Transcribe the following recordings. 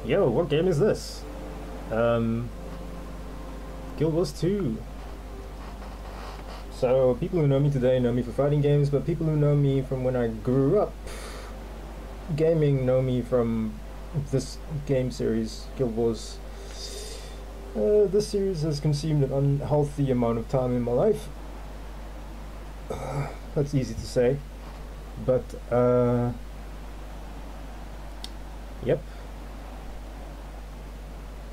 Yo, what game is this? Guild Wars 2. So, people who know me today know me for fighting games, but people who know me from when I grew up gaming know me from this game series, Guild Wars. This series has consumed an unhealthy amount of time in my life. That's easy to say, but yep,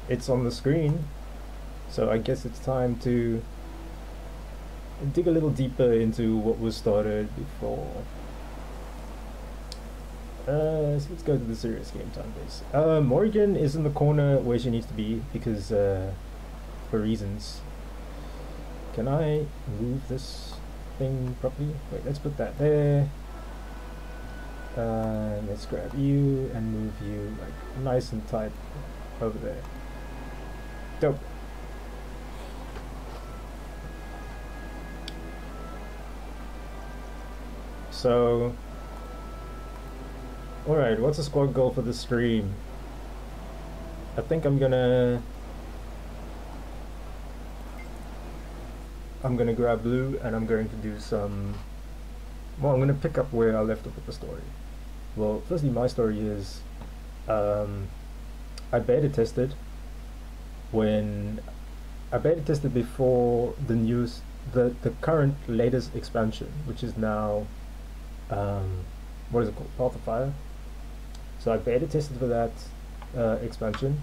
it's on the screen, so I guess it's time to dig a little deeper into what was started before. So let's go to the serious game time base. Morrigan is in the corner where she needs to be because for reasons. Can I move this thing properly? Wait, let's put that there. Let's grab you and move you like nice and tight over there. Dope. So, alright, what's the squad goal for the stream? I think I'm gonna grab blue and I'm going to do some, well, I'm gonna pick up where I left off with the story. Well, firstly, my story is I beta tested before the news, the current latest expansion, which is now what is it called? Path of Fire. So I beta tested for that expansion,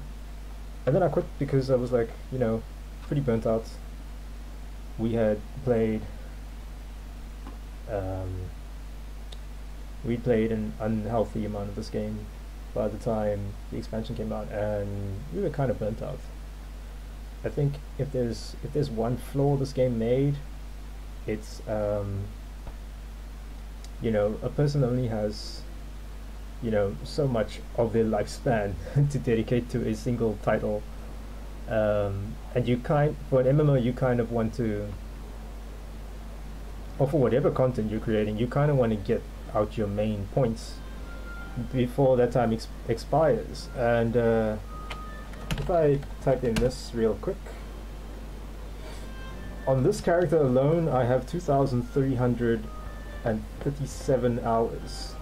and then I quit because I was like, you know, pretty burnt out. We had played an unhealthy amount of this game by the time the expansion came out, and we were kind of burnt out. I think if there's one flaw this game made, it's you know, a person only has, you know, so much of their lifespan to dedicate to a single title, and you for an MMO you kind of want to, or for whatever content you're creating, you kind of want to get out your main points before that time expires. And if I type in this real quick, on this character alone I have 2,357 hours.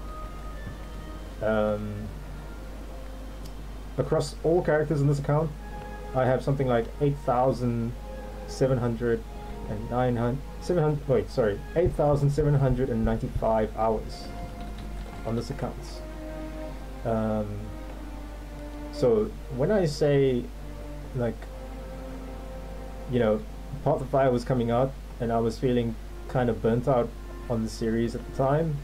Across all characters in this account, I have something like 8,795 hours on this account. So when I say, like, you know, Path of Fire was coming out and I was feeling kind of burnt out on the series at the time,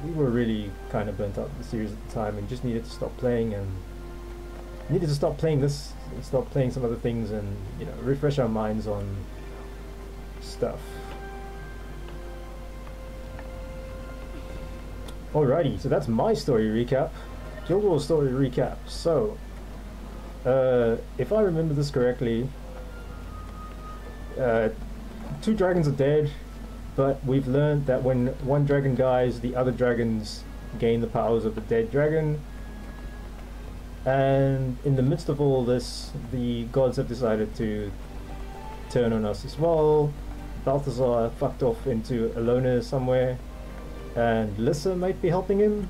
we were really kind of burnt out on the series at the time and just needed to stop playing, and needed to stop playing this, stop playing some other things, and, you know, refresh our minds on stuff. Alrighty, so that's my story recap. Guild Wars story recap. So, if I remember this correctly, 2 dragons are dead, but we've learned that when one dragon dies, the other dragons gain the powers of the dead dragon. And in the midst of all this, the gods have decided to turn on us as well. Balthazar fucked off into Alona somewhere, and Lissa might be helping him.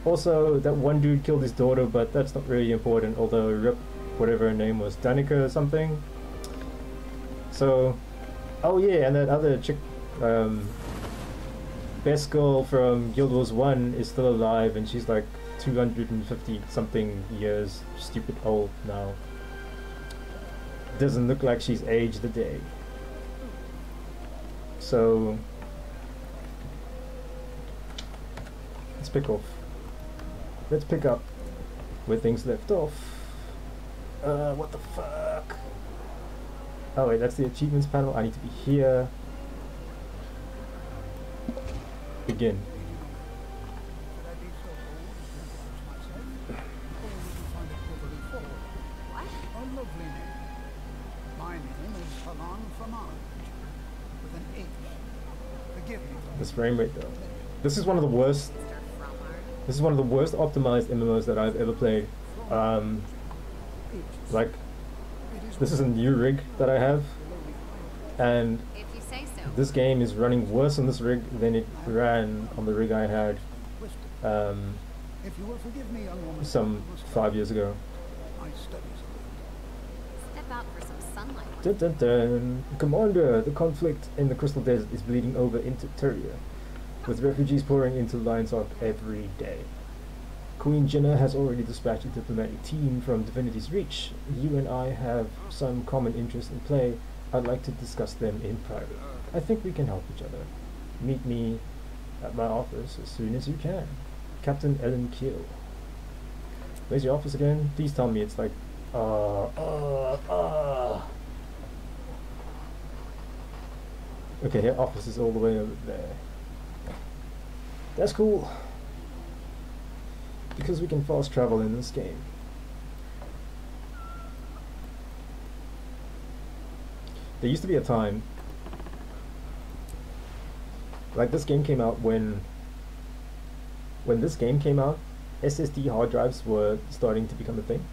Also, that one dude killed his daughter, but that's not really important, although RIP, whatever her name was, Danica or something. So, oh yeah, and that other chick, best girl from Guild Wars 1 is still alive, and she's like 250 something years stupid old now. Doesn't look like she's aged a day. So, let's pick up where things left off. What the fuck? Oh wait, that's the achievements panel. I need to be here. Begin. This frame rate though. This is one of the worst optimized MMOs that I've ever played. Like, this is a new rig that I have, and If you say so. this game is running worse on this rig than it ran on the rig I had some 5 years ago. Step out for some sunlight. Dun dun dun. Commander, the conflict in the Crystal Desert is bleeding over into Turia, with refugees pouring into Lion's Ark every day. Queen Jenna has already dispatched a diplomatic team from Divinity's Reach. You and I have some common interests in play. I'd like to discuss them in private. I think we can help each other. Meet me at my office as soon as you can. Captain Ellen Keel. Where's your office again? Please tell me it's like, Okay, her office is all the way over there. That's cool. Because we can fast travel in this game. There used to be a time, like this game came out when this game came out, SSD hard drives were starting to become a thing,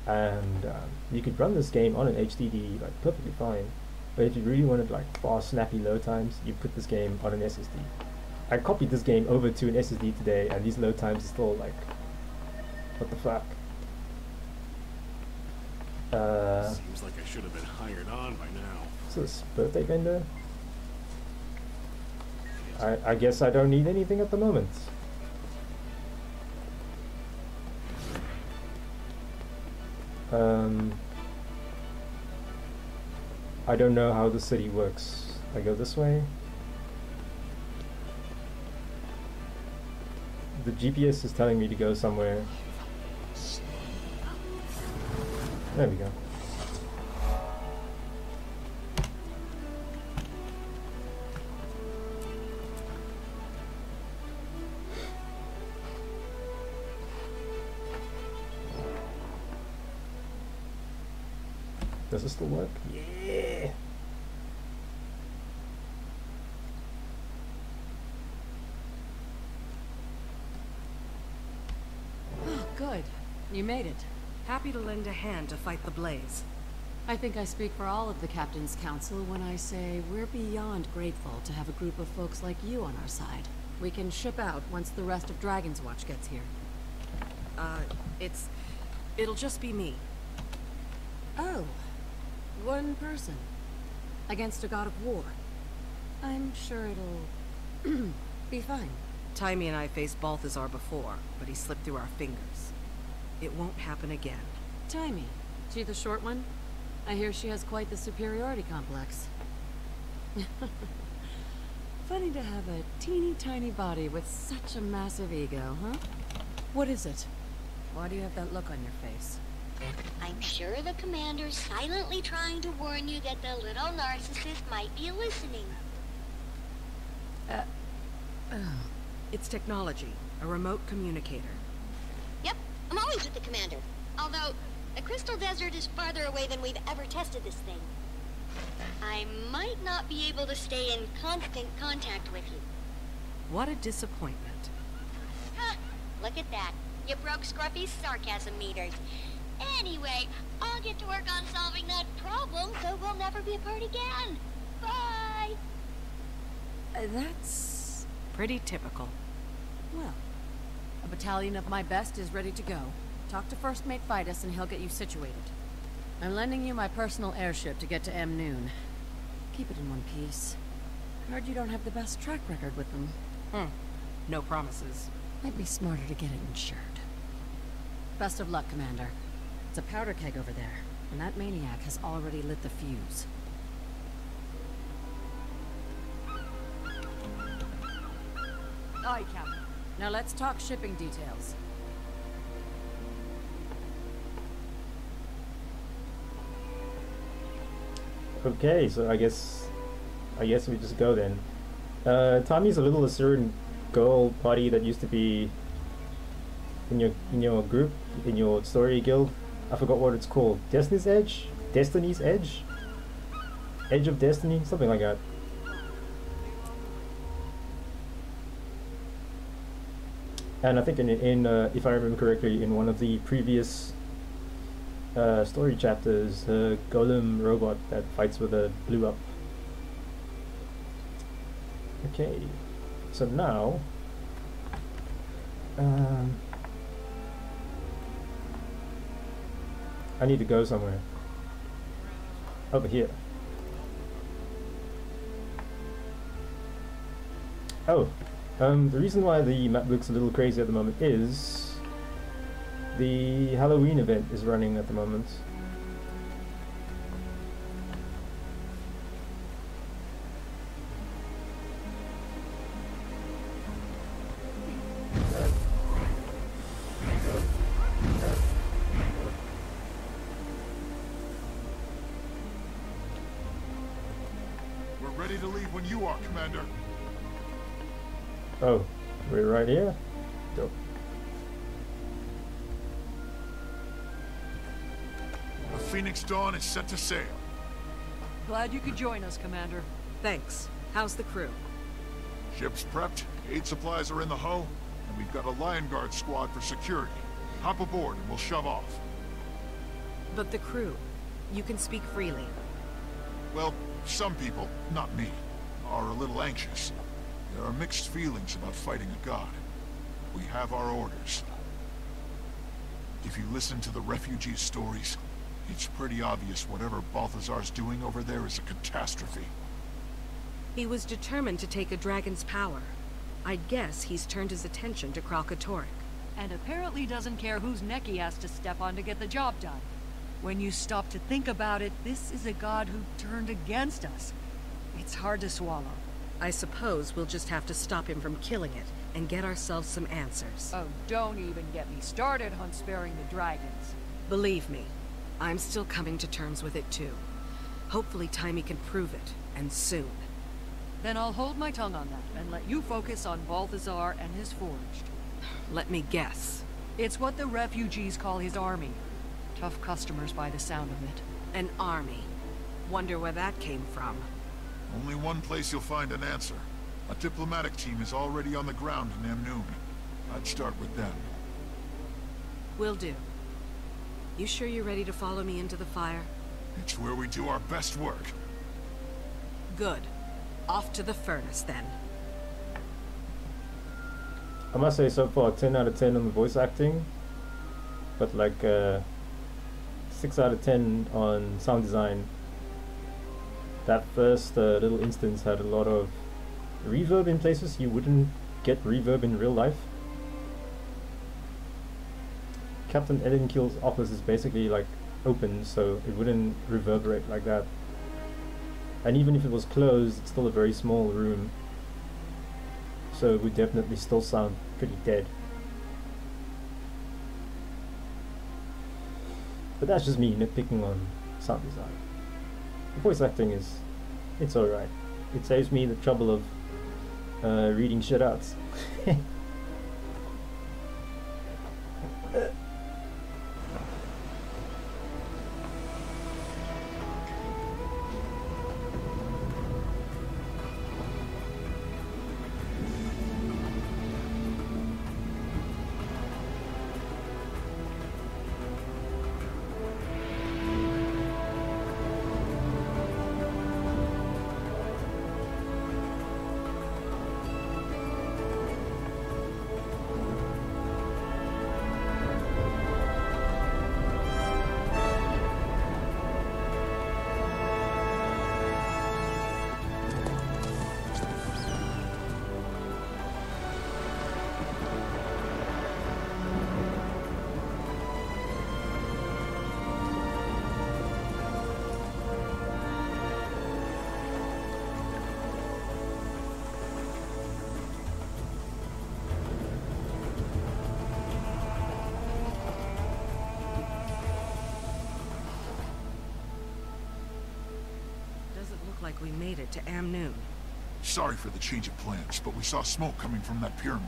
and you could run this game on an HDD like perfectly fine. But if you really wanted like fast, snappy load times, you put this game on an SSD. I copied this game over to an SSD today, and these load times are still like, what the fuck? Seems like I should have been hired on by now. Is this birthday vendor? I guess I don't need anything at the moment. I don't know how the city works. I go this way. The GPS is telling me to go somewhere. There we go. Does this still work? Yeah! Oh, good. You made it. Happy to lend a hand to fight the blaze. I think I speak for all of the Captain's Council when I say we're beyond grateful to have a group of folks like you on our side. We can ship out once the rest of Dragon's Watch gets here. It'll just be me. Oh. One person. Against a god of war. I'm sure it'll be fine. Taimi and I faced Balthazar before, but he slipped through our fingers. It won't happen again. Taimi. She the short one? I hear she has quite the superiority complex. Funny to have a teeny tiny body with such a massive ego, huh? What is it? Why do you have that look on your face? I'm sure the commander's silently trying to warn you that the little narcissist might be listening. It's technology. A remote communicator. Yep, I'm always with the commander. Although, the Crystal Desert is farther away than we've ever tested this thing. I might not be able to stay in constant contact with you. What a disappointment. Ha! Look at that. You broke Scruffy's sarcasm meters. Anyway, I'll get to work on solving that problem so we'll never be apart again. Bye! That's... Pretty typical. well. A battalion of my best is ready to go. Talk to First Mate Fidus and he'll get you situated. I'm lending you my personal airship to get to M. Noon. Keep it in one piece. Heard you don't have the best track record with them. No promises. Might be smarter to get it insured. Best of luck, Commander. It's a powder keg over there, and that maniac has already lit the fuse. Aye, Captain. Now let's talk shipping details. Okay, so I guess we just go then. Tommy's a little Assyrian girl buddy that used to be in your group, in your story guild. I forgot what it's called. Destiny's Edge? Destiny's Edge? Edge of Destiny? Something like that. And I think if I remember correctly, in one of the previous story chapters, the golem robot that fights with her blew up. Okay, so now I need to go somewhere. Over here. Oh, the reason why the map looks a little crazy at the moment is the Halloween event is running at the moment. We're ready to leave when you are, Commander. Oh, we're right here? Dope. The Phoenix Dawn is set to sail. Glad you could join us, Commander. Thanks. How's the crew? Ship's prepped, aid supplies are in the hull, and we've got a Lion Guard squad for security. Hop aboard and we'll shove off. But the crew, you can speak freely. Well, some people, not me, are a little anxious. There are mixed feelings about fighting a god. We have our orders. If you listen to the refugee stories, it's pretty obvious whatever Balthazar's doing over there is a catastrophe. He was determined to take a dragon's power. I'd guess he's turned his attention to Kralkatorrik. And apparently doesn't care whose neck he has to step on to get the job done. When you stop to think about it, this is a god who turned against us. It's hard to swallow. I suppose we'll just have to stop him from killing it and get ourselves some answers. Oh, don't even get me started on sparing the dragons. Believe me, I'm still coming to terms with it too. Hopefully Taimi can prove it, and soon. Then I'll hold my tongue on that and let you focus on Balthazar and his forged. Let me guess. It's what the refugees call his army. Tough customers by the sound of it. An army. Wonder where that came from. Only one place you'll find an answer. A diplomatic team is already on the ground in Amnoon. I'd start with them. Will do. You sure you're ready to follow me into the fire? It's where we do our best work. Good. Off to the furnace, then. I must say, so far 10 out of 10 on the voice acting, but like 6 out of 10 on sound design. That first little instance had a lot of reverb in places you wouldn't get reverb in real life. Captain Elendil's office is basically like open, so it wouldn't reverberate like that. And even if it was closed, it's still a very small room, so it would definitely still sound pretty dead. But that's just me nitpicking on sound design. The voice acting it's alright. It saves me the trouble of reading shit outs. Like we made it to Amnoon. Sorry for the change of plans, but we saw smoke coming from that pyramid.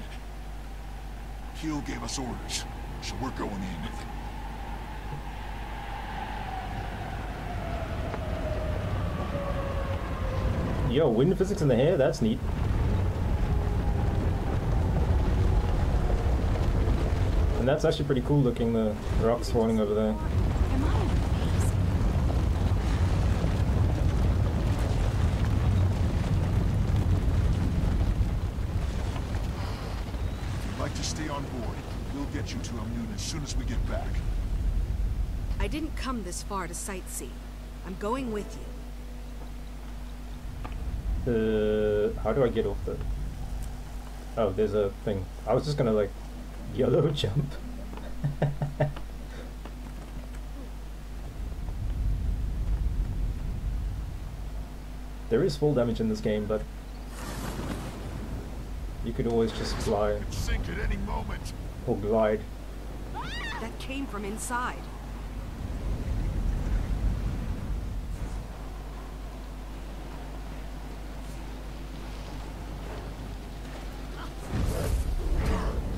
Keel gave us orders, so we're going in. Yo, wind physics in the hair, that's neat. And that's actually pretty cool looking, the rocks falling over there. Am I amazing? If you'd like to stay on board, we'll get you to Amnoon as soon as we get back. I didn't come this far to sightsee. I'm going with you. How do I get off the... Oh, there's a thing. I was just gonna like YOLO jump. There is full damage in this game, but you could always just fly Could sink at any moment. or glide. That came from inside.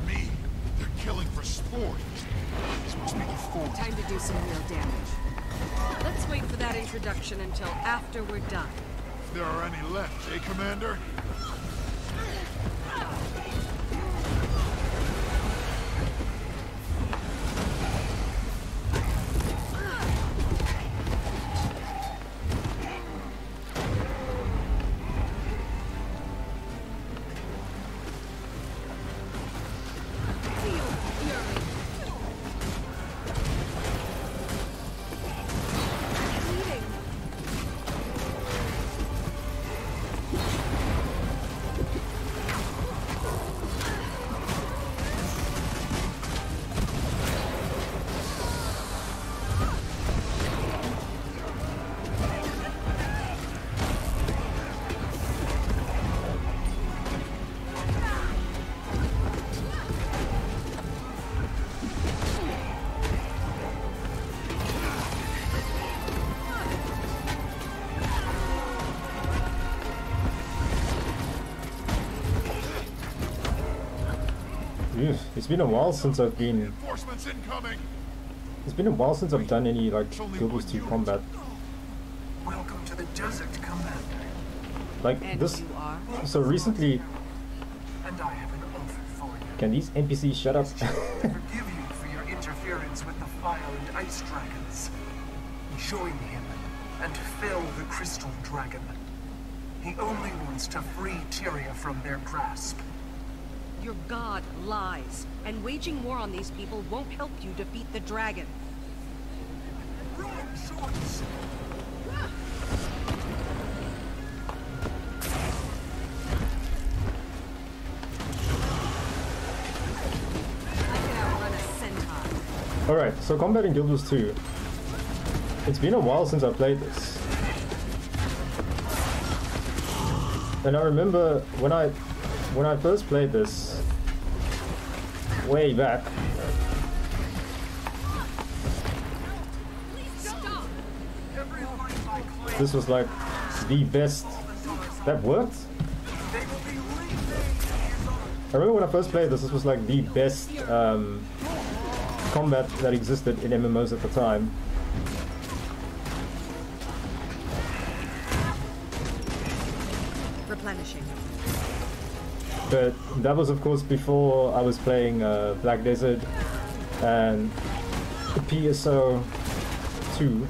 Me, they're killing for sport. This must be the fort. Time to do some real damage. Let's wait for that introduction until after we're done. If there are any left, eh, Commander? Ew, it's been a while since I've been... Reinforcements incoming! It's been a while since I've done any like Guild Wars 2 combat. Welcome to the desert, Commander. Like And this... you are? So recently... And I have an offer for you. Can these NPCs shut up? To forgive you for your interference with the fire and ice dragons. Join him and fell the crystal dragon. He only wants to free Tyria from their grasp. Your god lies, and waging war on these people won't help you defeat the dragon. Wrong choice! I can outrun a centaur. Alright, so combat in Guild Wars 2. It's been a while since I played this. And I remember when I first played this, way back, Stop! this was like the best. That worked? I remember when I first played this, this was like the best combat that existed in MMOs at the time. Replenishing. But that was of course before I was playing Black Desert and PSO 2.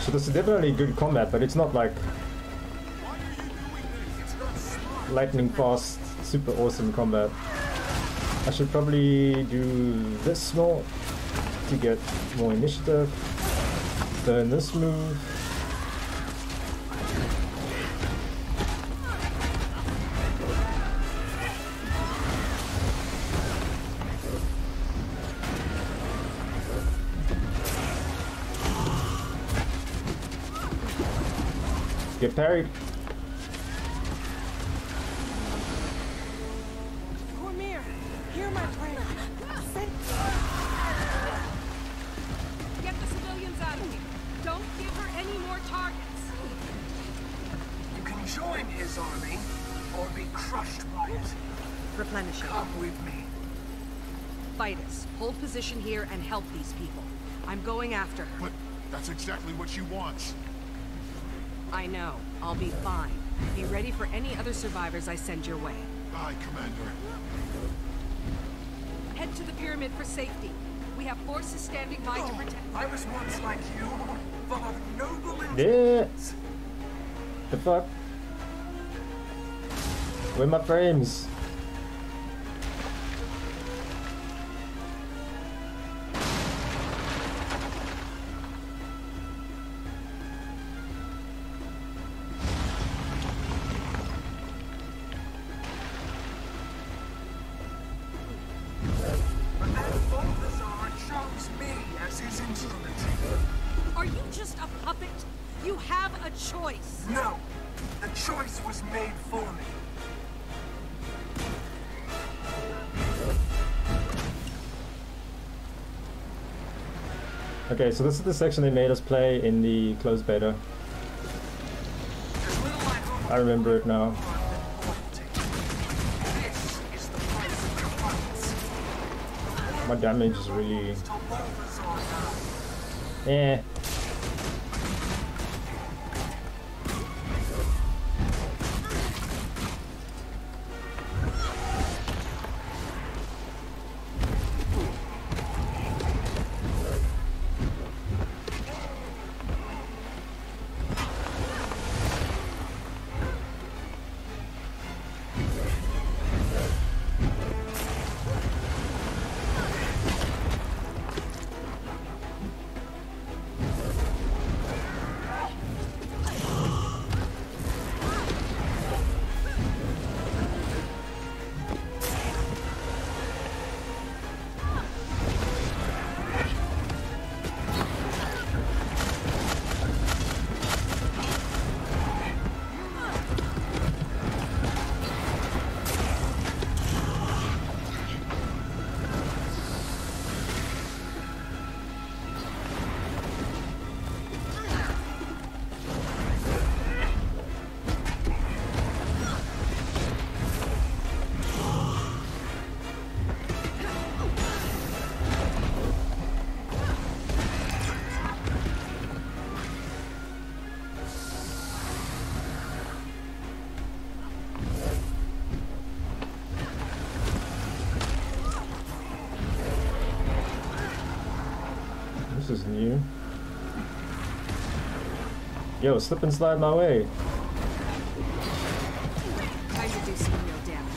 So this is definitely good combat, but it's not like lightning fast, super awesome combat. I should probably do this more to get more initiative. Learn this move. Get parried. Cormier, hear my prayer. Get the civilians out of here. Don't give her any more targets. You can join his army, or be crushed by it. Replenishing. Come with me. Fight us. Hold position here and help these people. I'm going after her. But that's exactly what she wants. I know. I'll be fine. Be ready for any other survivors I send your way. Aye, Commander. Head to the pyramid for safety. We have forces standing by to protect. I was once like you, full of noble Yeah. intentions. The fuck? Where are my frames? But then Balthazar chose me as his instrument. Are you just a puppet? You have a choice. No, the choice was made for me. Okay, so this is the section they made us play in the closed beta. As little I hope I remember it now. this is the price of your fights. My damage is really... To Balthazar now. eh. This is new. Yo, slip and slide my way. Time to do some real damage.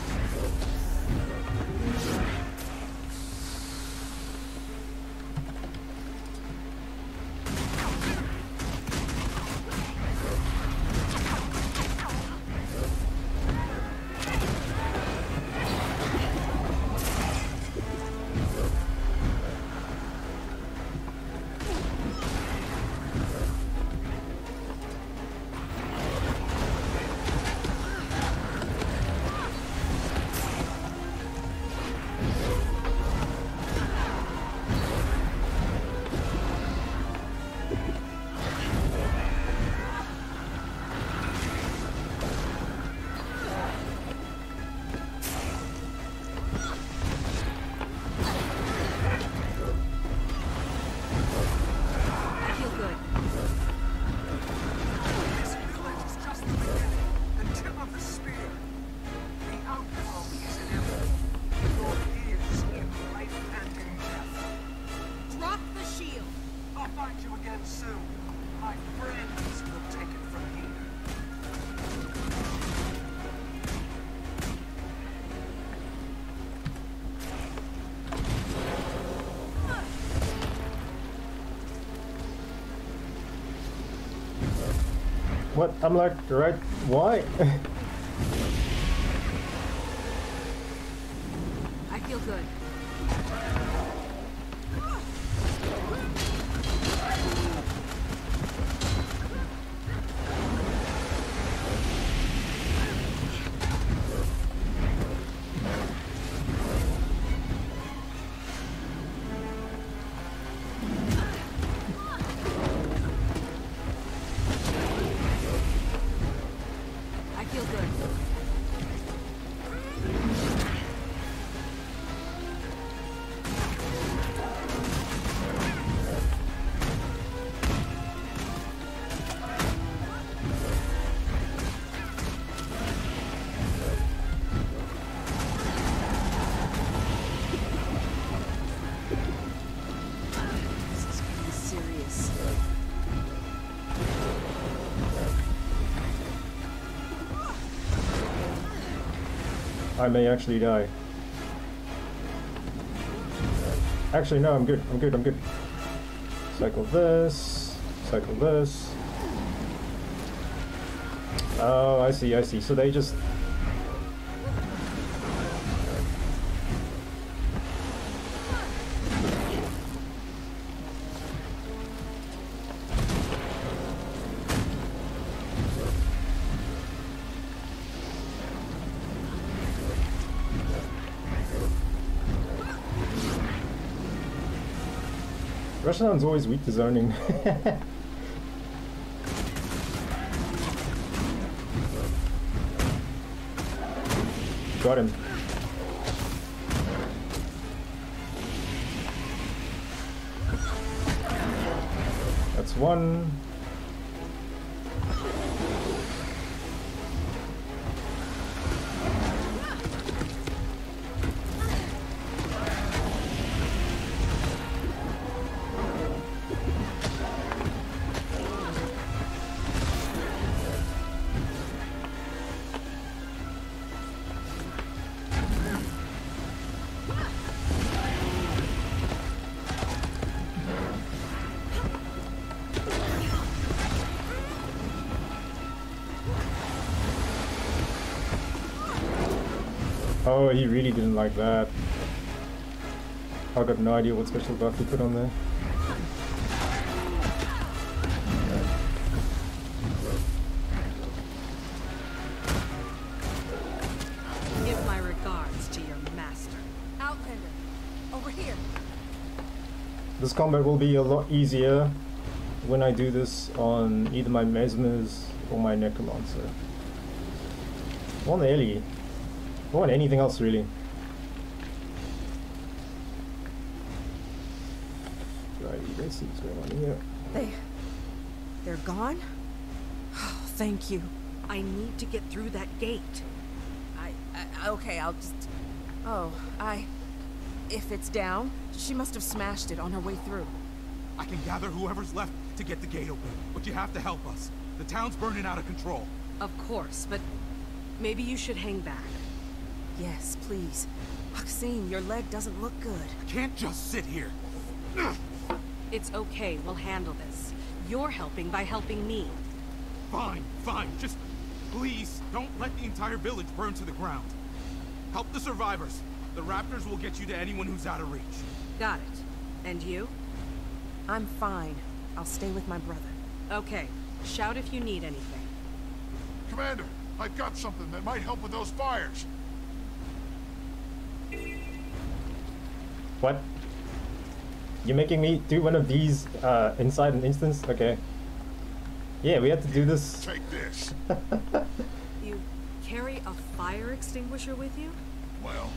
What? I'm like, right? Why? I feel good. I may actually die. Actually, no, I'm good. I'm good. I'm good. Cycle this. Cycle this. Oh, I see. I see. So they just... Russian's always weak to zoning. Got him. That's one. Oh, he really didn't like that. I got no idea what special buff he put on there. Give my regards to your master. Outlander, over here. This combat will be a lot easier when I do this on either my Mesmers or my Necromancer. Or on Ellie. Or on anything else, really. Righty, let's see what's going on here. They're gone? Oh, thank you. I need to get through that gate. Okay, I'll just... Oh, if it's down, she must have smashed it on her way through. I can gather whoever's left to get the gate open, but you have to help us. The town's burning out of control. Of course, but maybe you should hang back. Yes, please. Maxine, your leg doesn't look good. I can't just sit here. It's okay, we'll handle this. You're helping by helping me. Fine, fine. Just please don't let the entire village burn to the ground. Help the survivors. The raptors will get you to anyone who's out of reach. Got it. And you? I'm fine. I'll stay with my brother. Okay. Shout if you need anything. Commander, I've got something that might help with those fires. What? You're making me do one of these inside an instance? Okay. Yeah, we had to do this. Take this. You carry a fire extinguisher with you? Well,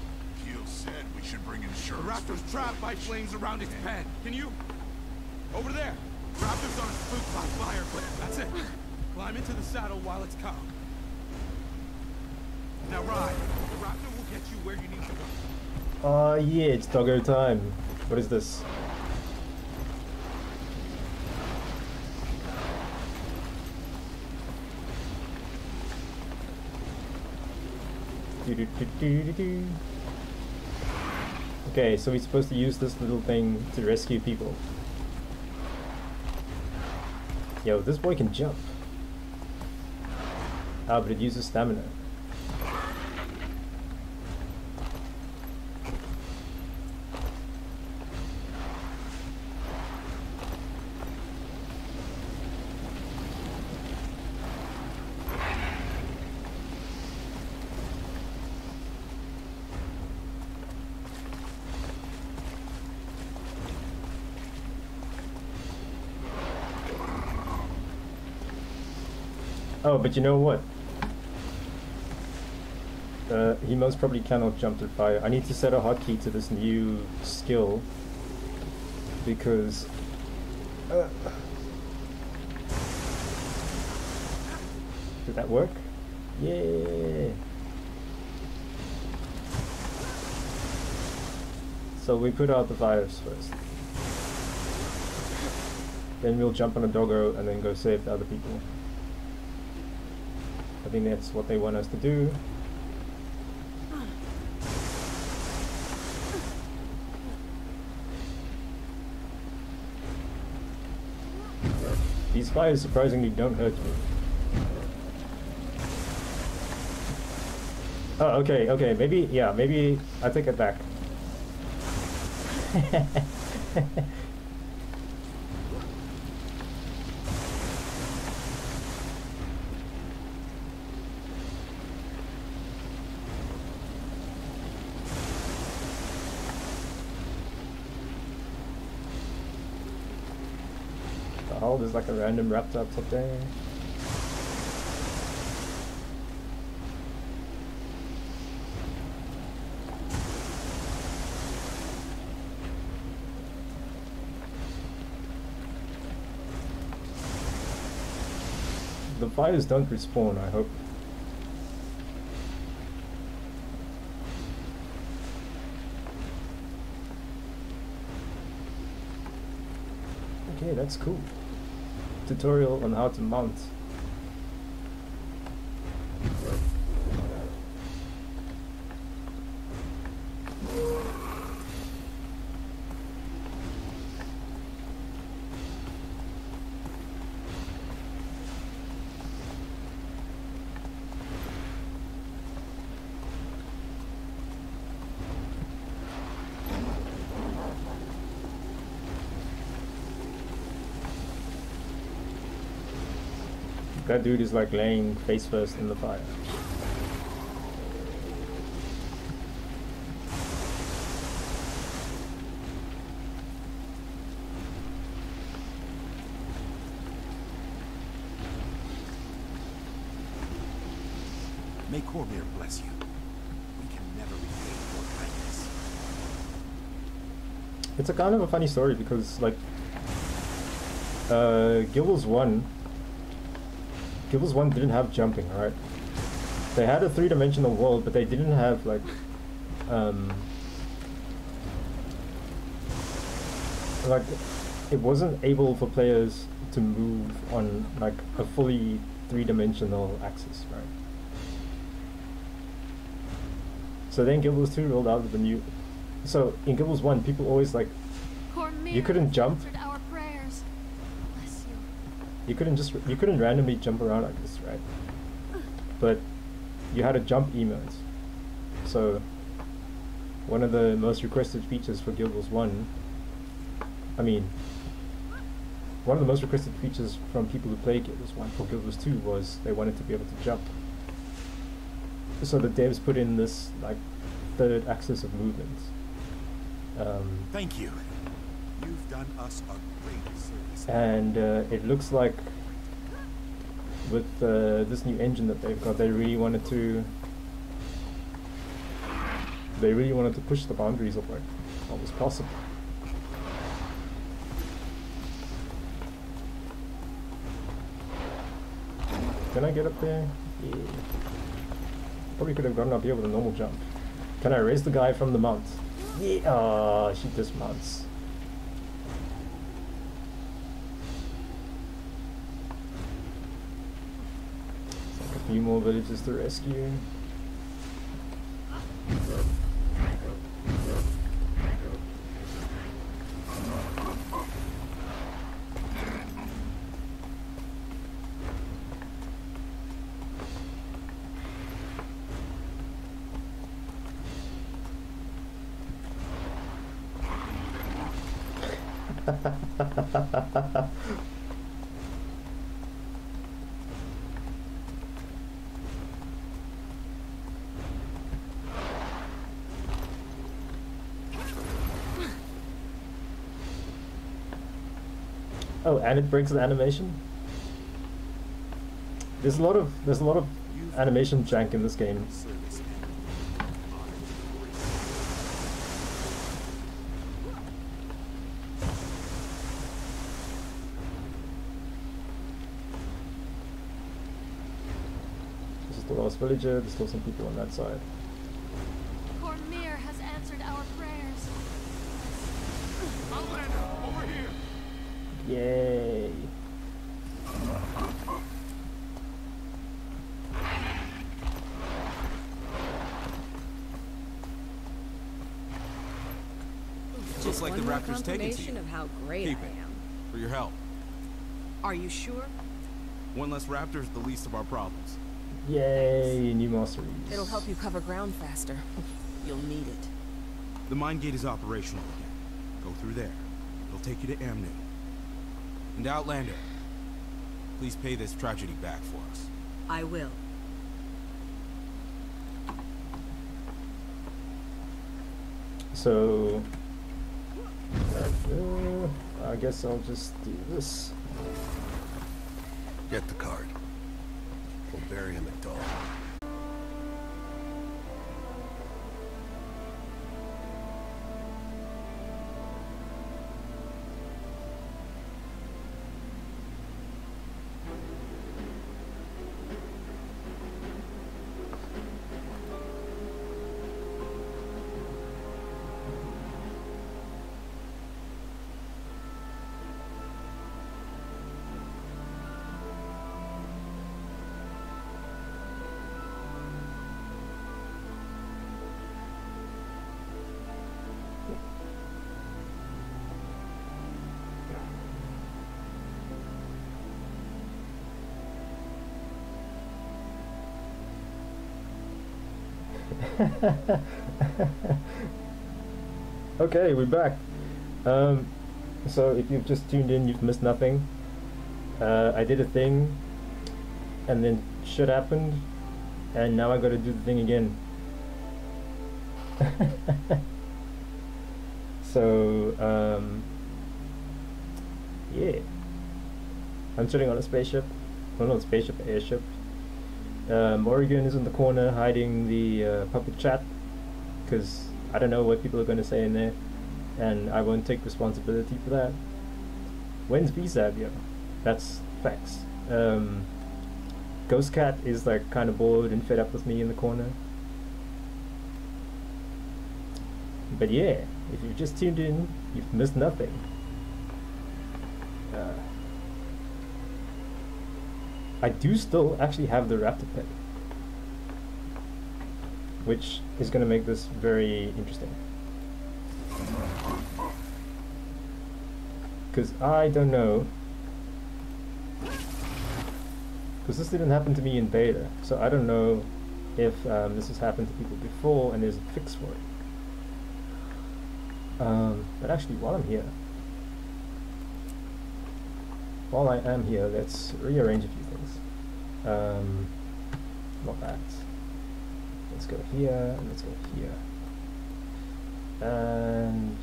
Keel said we should bring The insurance. raptor's trapped by flames around its pen. Can you? Over there. Raptors aren't spooked by fire, but that's it. Climb into the saddle while it's calm. Now ride. The raptor will get you where you need to go. Yeah, it's doggo time. What is this? Okay, so we're supposed to use this little thing to rescue people. Yo, this boy can jump. Ah, but it uses stamina. Oh, but you know what? He most probably cannot jump to fire. I need to set a hotkey to this new skill because did that work? Yeah. So we put out the fires first. Then we'll jump on a doggo and then go save the other people. I think that's what they want us to do. These fires surprisingly don't hurt me. Oh, okay, okay, maybe, yeah, maybe I take it back. Oh, there's like a random raptor up top there. The fires don't respawn, I hope. Okay, that's cool. Tutorial on how to mount. That dude is like laying face first in the fire. May Cormier bless you. We can never repay your kindness. It's a kind of a funny story because like Guilds 1 didn't have jumping, right? They had a three-dimensional world, but they didn't have like it wasn't able for players to move on like a fully three-dimensional axis, right? So then Guild Wars 2 rolled out with the new. So in Guild Wars 1, people always like you couldn't jump. You couldn't randomly jump around like this, right? But you had a jump emote. So one of the most requested features for Guild Wars 1, one of the most requested features from people who play Guild Wars 1 for Guild Wars 2 was they wanted to be able to jump. So the devs put in this like third axis of movement. Thank you. You've done us a great service. And it looks like with this new engine that they've got, they really wanted to push the boundaries of like what was possible. Can I get up there? Yeah. Probably could have gotten up here with a normal jump. Can I raise the guy from the mount? Yeah. Oh, she dismounts. A few more villages to rescue. Oh, and it breaks the animation. There's a lot of animation jank in this game. This is the last villager. There's still some people on that side. Cormier has answered our prayers. Over here. Yay! Looks like the Raptors taking to you. Of how great Keep I it. am. For your help. Are you sure? One less raptor is the least of our problems. Yay, new masteries. It'll help you cover ground faster. You'll need it. The mine gate is operational again. Go through there. It'll take you to Amnu. And Outlander, please pay this tragedy back for us. I will. So, I guess I'll just do this. Get the card. We'll bury him at dawn. Okay, we're back. So if you've just tuned in, you've missed nothing. I did a thing, and then shit happened, and now I gotta do the thing again. So, yeah. I'm sitting on a spaceship. Well, not spaceship, airship. Oregon is in the corner hiding the public chat, because I don't know what people are going to say in there, and I won't take responsibility for that. When's VSAB? Yeah, that's facts. Ghost Cat is like kind of bored and fed up with me in the corner. But yeah, if you've just tuned in, you've missed nothing. I do still actually have the raptor pet, which is going to make this very interesting. Because I don't know, because this didn't happen to me in beta, so I don't know if this has happened to people before and there's a fix for it. But actually, while I'm here, let's rearrange a few things. Not that. Let's go here, and let's go here. And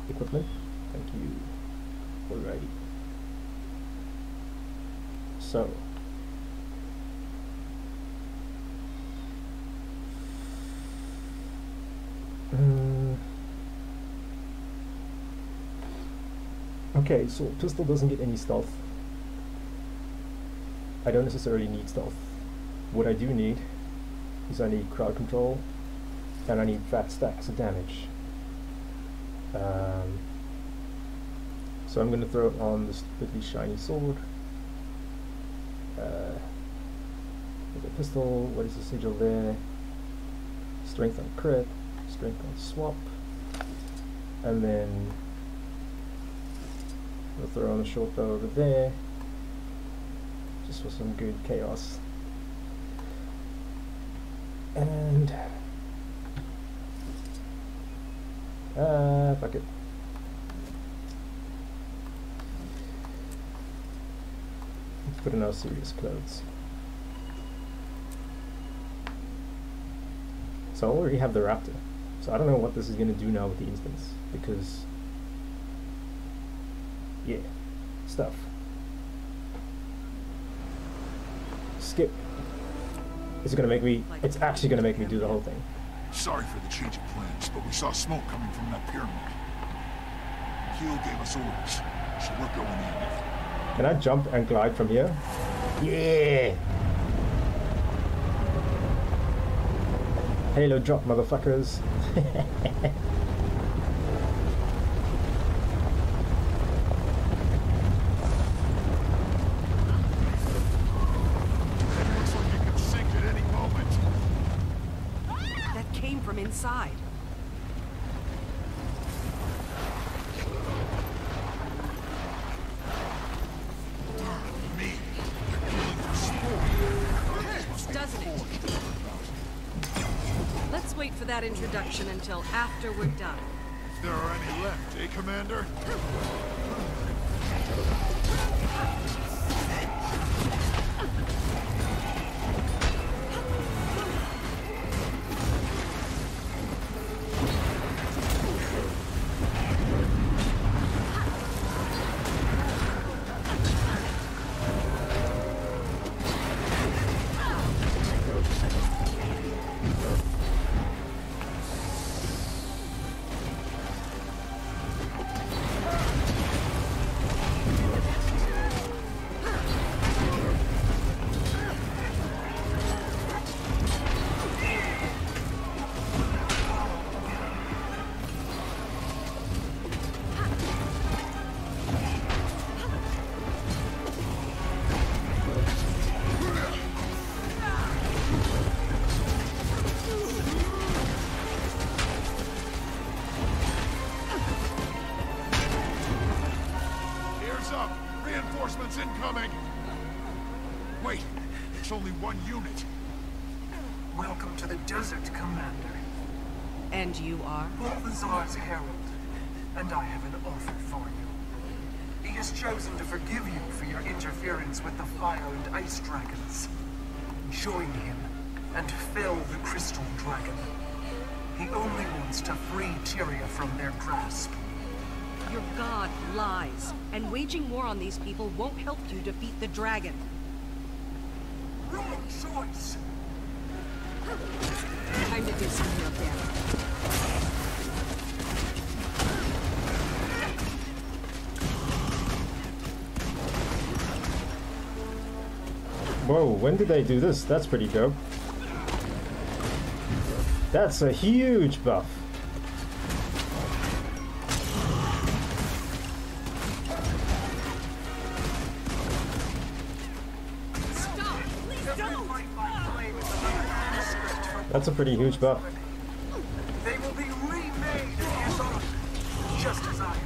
equipment. Thank you. Alrighty. So. Okay, so pistol doesn't get any stealth. I don't necessarily need stealth. What I do need is I need crowd control, and I need fat stacks of damage. So I'm going to throw it on the stupidly shiny sword. With a pistol, what is the sigil there? Strength on crit, strength on swap, and then we'll throw on a short bow over there, just for some good chaos. And fuck it. Let's put in our serious clothes. So I already have the raptor, so I don't know what this is going to do now with the instance, because yeah, stuff. Skip. It's gonna make me. It's actually gonna make me do the whole thing. Sorry for the change of plans, but we saw smoke coming from that pyramid. Keel gave us orders, so we're going in. Can I jump and glide from here? Yeah. Halo drop, motherfuckers. Inside. for that introduction until after we're done. If there are any left, eh, Commander? Reinforcements incoming! Wait, it's only one unit. Welcome to the desert, Commander. And you are? Balthazar's herald, and I have an offer for you. He has chosen to forgive you for your interference with the fire and ice dragons. Join him and fell the crystal dragon. He only wants to free Tyria from their grasp. Your god lies, and waging war on these people won't help you defeat the dragon. Wrong choice! Time to do some real damage. Whoa, when did they do this? That's pretty dope. That's a huge buff. That's a pretty huge buff. They will be remade in his honor, just as I have.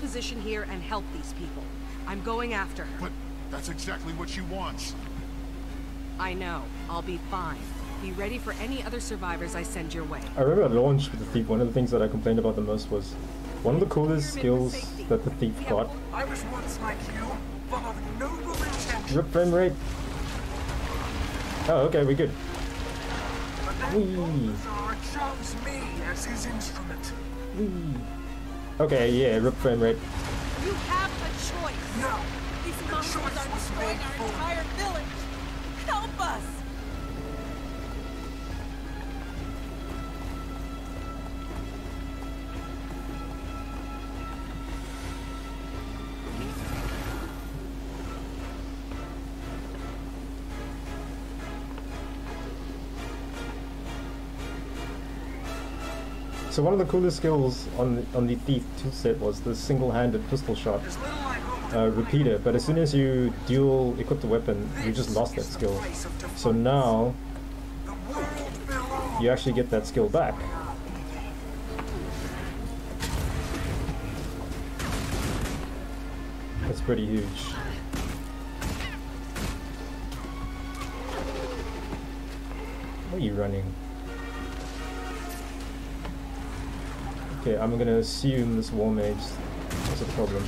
Position here and help these people. I'm going after her. But that's exactly what she wants. I know. I'll be fine. Be ready for any other survivors I send your way. I remember at launch with the thief, one of the things that I complained about the most was one of the coolest skills that the thief got. I was once like you, full of noble intention. Rip frame rate. Oh, okay, we good. But then Balthazar chose me as his instrument. Whee. Okay, yeah, rip frame rate. You have a choice. No. These monsters are destroying our entire village. Help us. So one of the coolest skills on the thief toolset was the single-handed pistol shot repeater, but as soon as you dual equip the weapon, you just lost that skill. So now you actually get that skill back. pretty huge. Where are you running? Okay, I'm gonna assume this war mage is a problem.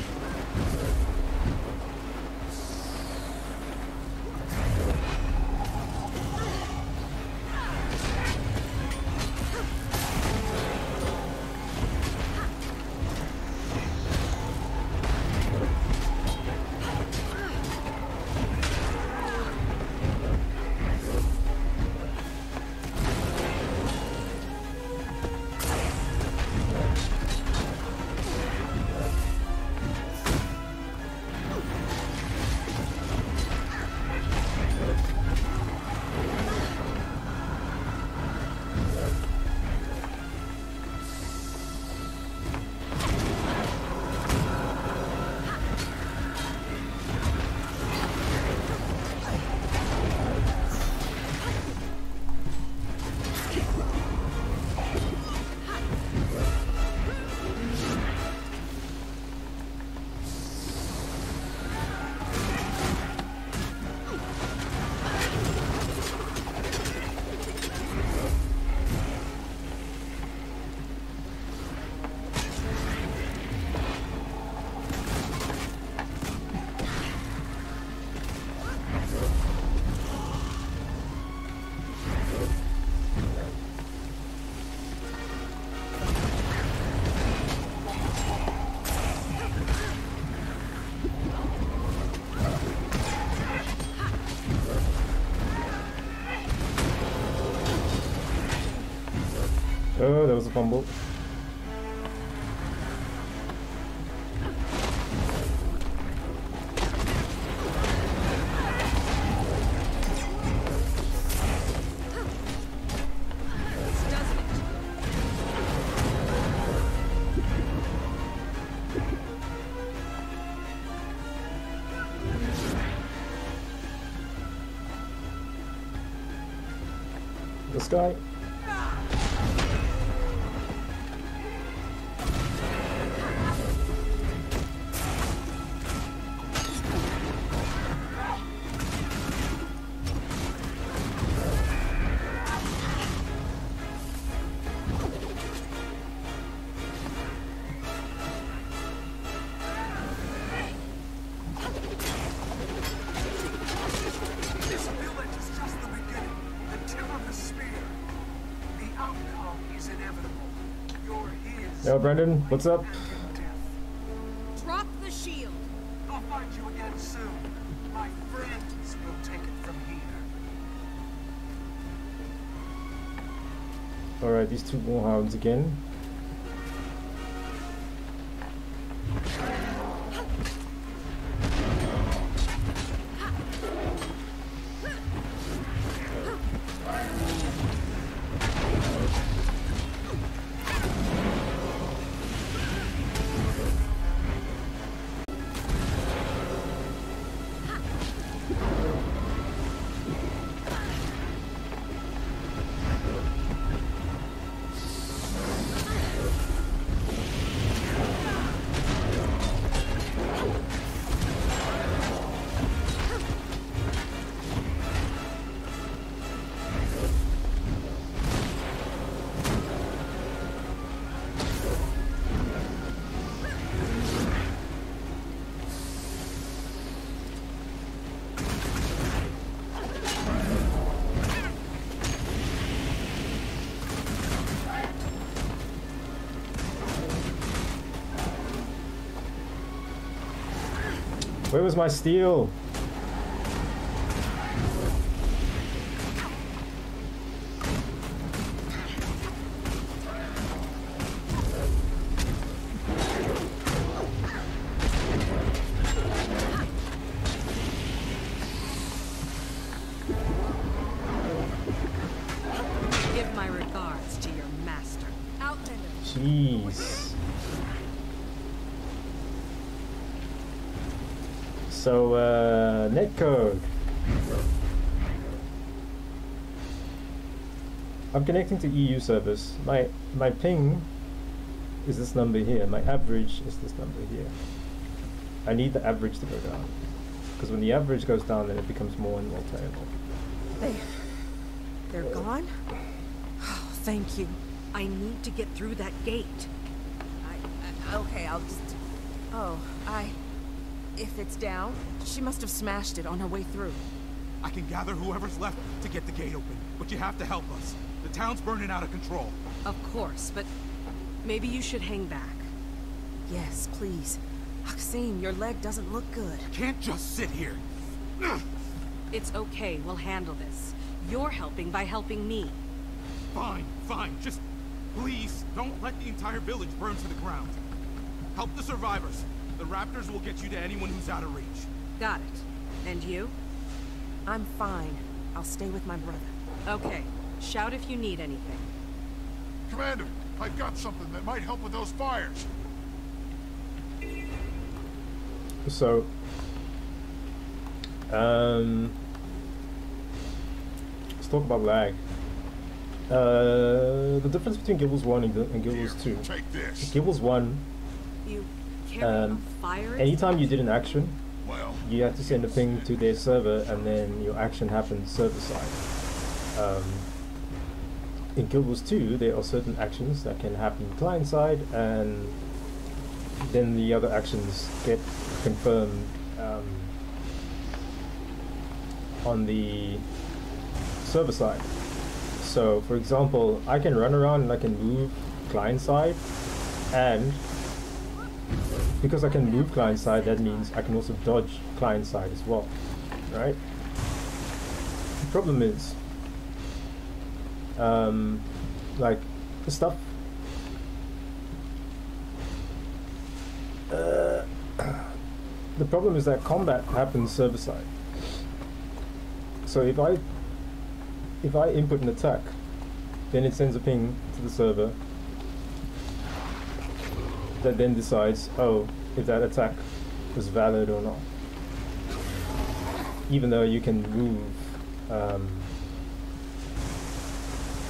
Oh, that was a fumble. This guy. Yo, Brendan, what's up? Drop the shield. I'll find you again soon. My friends will take it from here. Alright, these two warhounds again. Where was my steel? Give my regards to your master. Outlander. Jeez. So, netcode. I'm connecting to EU service. My ping is this number here. My average is this number here. I need the average to go down. Because when the average goes down, then it becomes more and more terrible. They're gone? Oh, thank you. I need to get through that gate. Okay, I'll just... Oh, if it's down, she must have smashed it on her way through. I can gather whoever's left to get the gate open, but you have to help us. The town's burning out of control. Of course, but maybe you should hang back. Yes, please. Maxine, your leg doesn't look good. You can't just sit here. It's okay, we'll handle this. You're helping by helping me. Fine, fine. Just please don't let the entire village burn to the ground. Help the survivors. The raptors will get you to anyone who's out of reach. Got it. And you? I'm fine. I'll stay with my brother. Okay. Shout if you need anything. Commander, I've got something that might help with those fires. So, let's talk about lag. The difference between Guild Wars 1 and Guild Wars 2. Take this. Guild Wars 1, You carry a fire anytime you did an action, Well, you have to send a ping to their server, and then your action happens server side. In Guild Wars 2, there are certain actions that can happen client side, and then the other actions get confirmed on the server side. So, for example, I can run around and I can move client side, and because I can move client side, that means I can also dodge client side as well, right? The problem is, like, the stuff, the problem is that combat happens server side. So if I input an attack, then it sends a ping to the server that then decides, oh, if that attack was valid or not. Even though you can move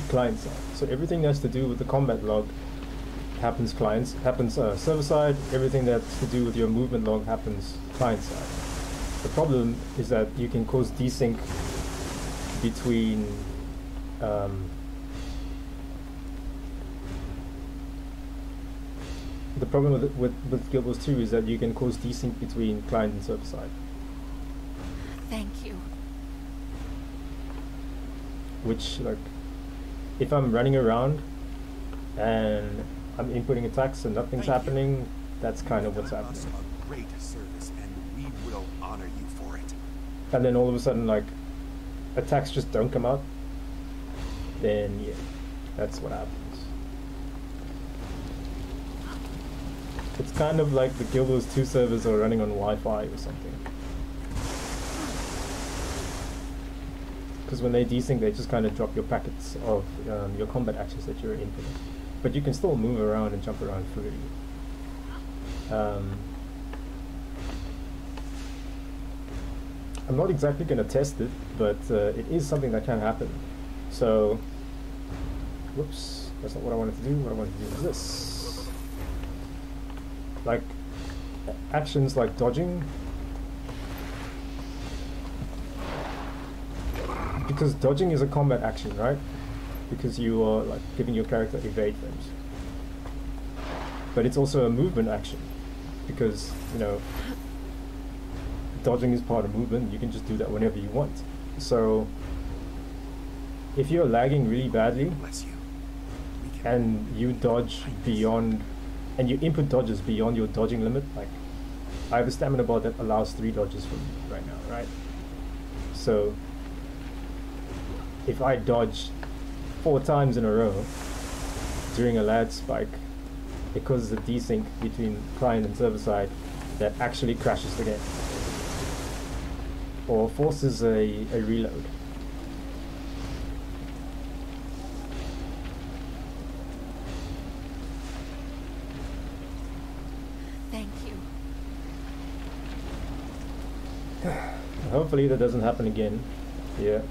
client side. So everything that's to do with the combat log happens server side. Everything that's to do with your movement log happens client side. The problem is that you can cause desync between the problem with Guild Wars 2 is that you can cause desync between client and server side. Thank you. Which, like, if I'm running around and I'm inputting attacks and nothing's happening, that's kind of what's happening. A great service, and we will honor you for it. And then all of a sudden, like, attacks just don't come out, then yeah, that's what happens. It's kind of like the Guild Wars 2 servers are running on Wi-Fi or something. Because when they desync, they just kind of drop your packets of your combat actions that you're inputting. But you can still move around and jump around freely. I'm not exactly going to test it, but it is something that can happen. So, whoops, that's not what I wanted to do. What I wanted to do is this. Like, actions like dodging. Because dodging is a combat action, right? Because you are, like, giving your character evade frames. But it's also a movement action. Because, you know, dodging is part of movement. You can just do that whenever you want. So, if you're lagging really badly, and you dodge beyond, and you input dodges beyond your dodging limit, like, I have a stamina bar that allows 3 dodges for me right now, right? So, if I dodge 4 times in a row during a lag spike, it causes a desync between client and server side that actually crashes the game, or forces a reload. Thank you. Hopefully that doesn't happen again. Yeah.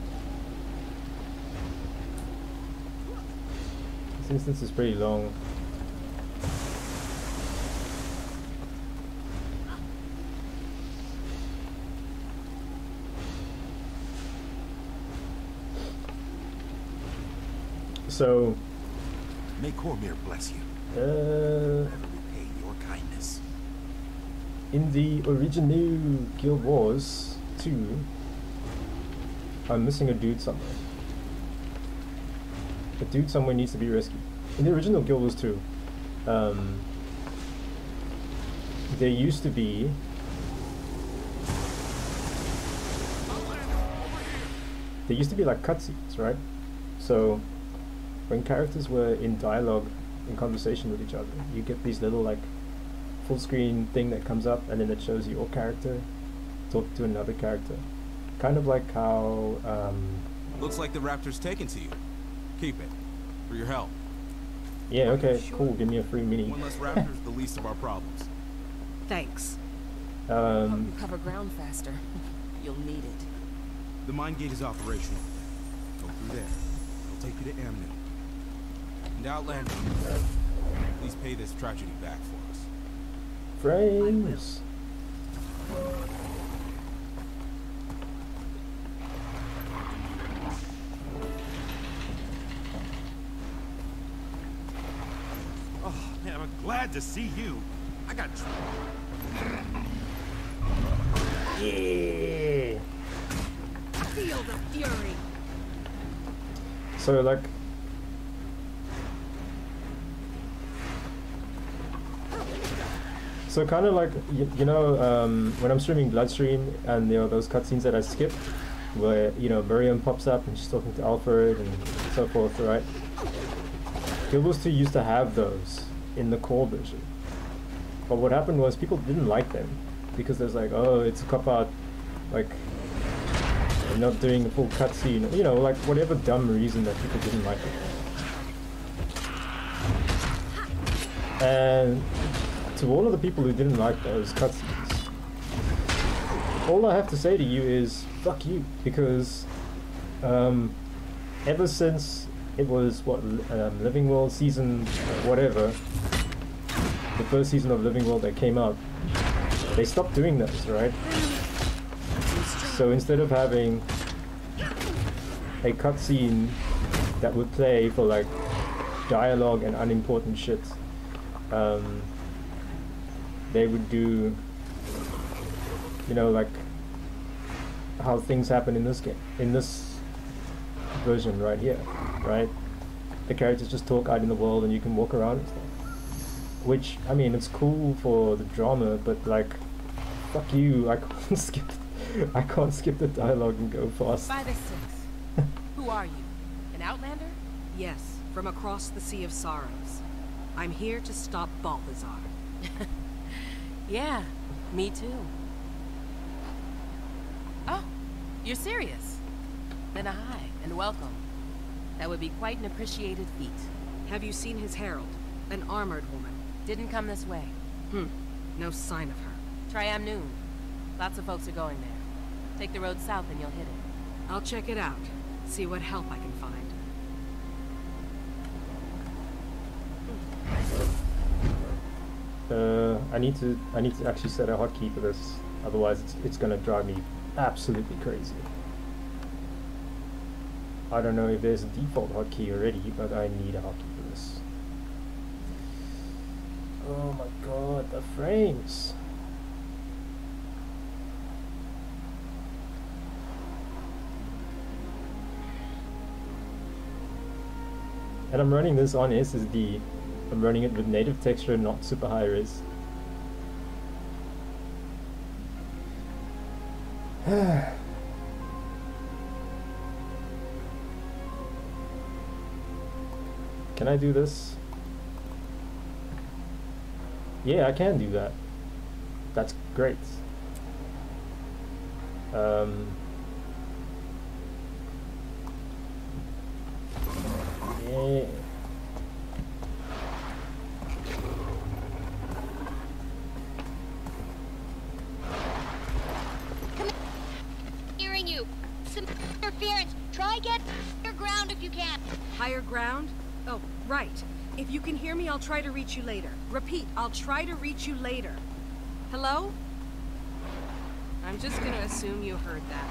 This instance is pretty long. So. May Cormyr bless you. Never repay your kindness. In the original Guild Wars 2, I'm missing a dude somewhere. A dude somewhere needs to be rescued. In the original Guild Wars 2, there used to be like cutscenes, right? So when characters were in dialogue, in conversation with each other, you get these little like full screen thing that comes up, and then it shows your character talk to another character, kind of like how looks like the raptor's taken to you. Keep it for your help. Yeah, okay, cool, give me a free mini. One less raptor's the least of our problems. Thanks. Help you cover ground faster. You'll need it. The mine gate is operational. Go through there. It'll take you to Amnon. And Outlander, please pay this tragedy back for us. Frames. Oh, man, I'm glad to see you. I got... Yeah. Feel the fury. So like kind of like you know when I'm streaming Bloodstream and you know those cutscenes that I skip where you know Miriam pops up and she's talking to Alfred and so forth, right? Guild Wars 2 used to have those in the core version, but what happened was people didn't like them because there's like, oh, it's a cop-out, like I'm not doing a full cutscene, you know, like whatever dumb reason that people didn't like it. And to all of the people who didn't like those cutscenes, all I have to say to you is fuck you, because ever since it was what Living World season whatever, the first season of Living World that came out, they stopped doing those, right? So instead of having a cutscene that would play for like dialogue and unimportant shit, they would do, you know, like how things happen in this game, in this version right here, right? The characters just talk out in the world and you can walk around and stuff. Which, I mean, it's cool for the drama, but like, fuck you, I can't skip the dialogue and go fast. 5 6. Who are you? An outlander? Yes, from across the Sea of Sorrows. I'm here to stop Balthazar. Yeah, me too. Oh, you're serious? Then a hi, and welcome. That would be quite an appreciated feat. Have you seen his herald? An armored woman. Didn't come this way. No sign of her. Try Amnoon. Lots of folks are going there. Take the road south and you'll hit it. I'll check it out. See what help I can find. I need to actually set a hotkey for this, otherwise it's gonna drive me absolutely crazy. I don't know if there's a default hotkey already, but I need a hotkey for this. Oh my god, the frames! And I'm running this on SSD. I'm running it with native texture, not super high res. Can I do this? Yeah, I can do that. That's great. Yeah. Hearing you. Some interference. Try get higher ground if you can. Higher ground? Oh, right. If you can hear me, I'll try to reach you later. Repeat, I'll try to reach you later. Hello? I'm just gonna assume you heard that.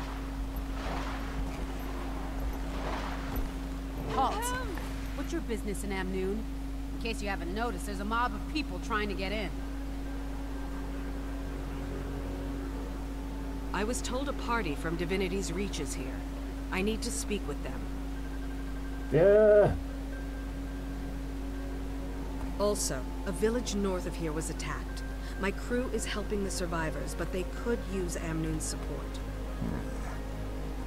Halt! What's your business in Amnoon? In case you haven't noticed, there's a mob of people trying to get in. I was told a party from Divinity's Reach is here. I need to speak with them. Yeah. Also, a village north of here was attacked. My crew is helping the survivors, but they could use Amnoon's support.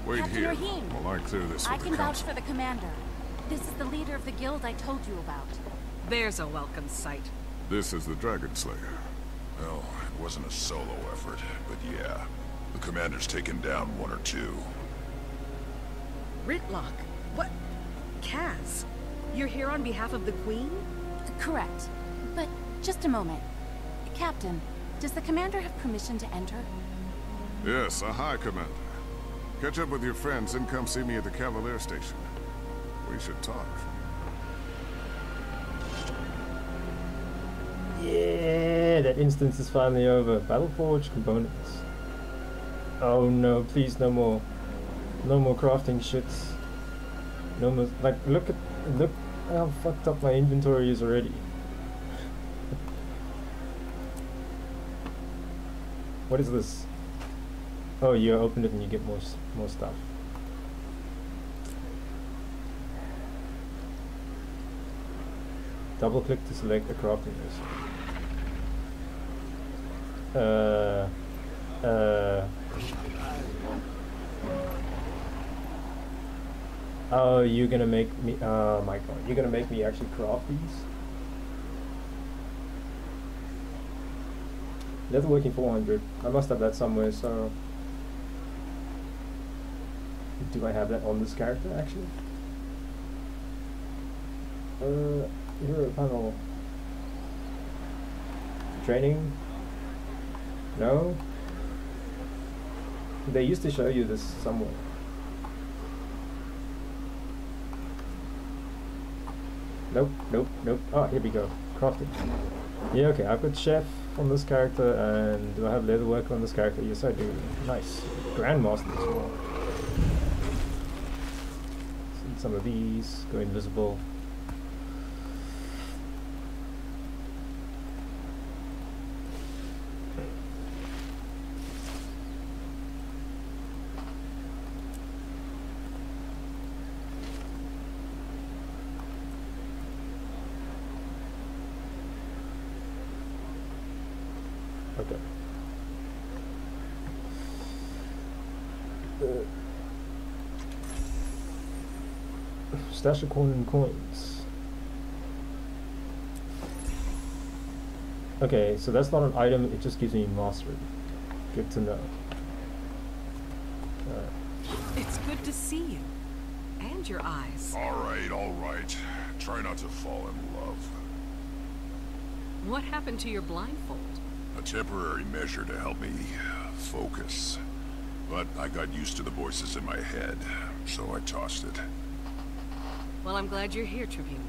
Wait Captain here Rahim, while I clear this I with can the vouch council. for the commander. This is the leader of the guild I told you about. There's a welcome sight. This is the Dragon Slayer. Well, it wasn't a solo effort, but yeah. The commander's taken down one or two. Ritlock? What? Kaz? You're here on behalf of the Queen? Correct. But just a moment. Captain, does the commander have permission to enter? Yes, High Commander. Catch up with your friends and come see me at the Cavalier Station. We should talk. Yeah, that instance is finally over. Battleforge components. Oh no, please no more. No more crafting shits. No more, like, look how fucked up my inventory is already. What is this? Oh, you open it and you get more stuff. Double click to select a crafting list. Oh, you're gonna make me, oh my god, you're gonna make me actually craft these? Leatherworking 400, I must have that somewhere, so... Do I have that on this character, actually? Hero panel. Training? No? They used to show you this somewhere. Nope, nope, nope. Oh, here we go. Crafting. Yeah, okay, I've got Chef on this character, and do I have Leatherworker on this character? Yes, I do. Nice. Grandmaster as well. Some of these go invisible. Okay. Stash of corn and coins. Okay, so that's not an item, it just gives me mastery. Good to know. It's good to see you. And your eyes. All right. Try not to fall in love. What happened to your blindfold? A temporary measure to help me focus. But I got used to the voices in my head, so I tossed it. Well, I'm glad you're here, Tribune.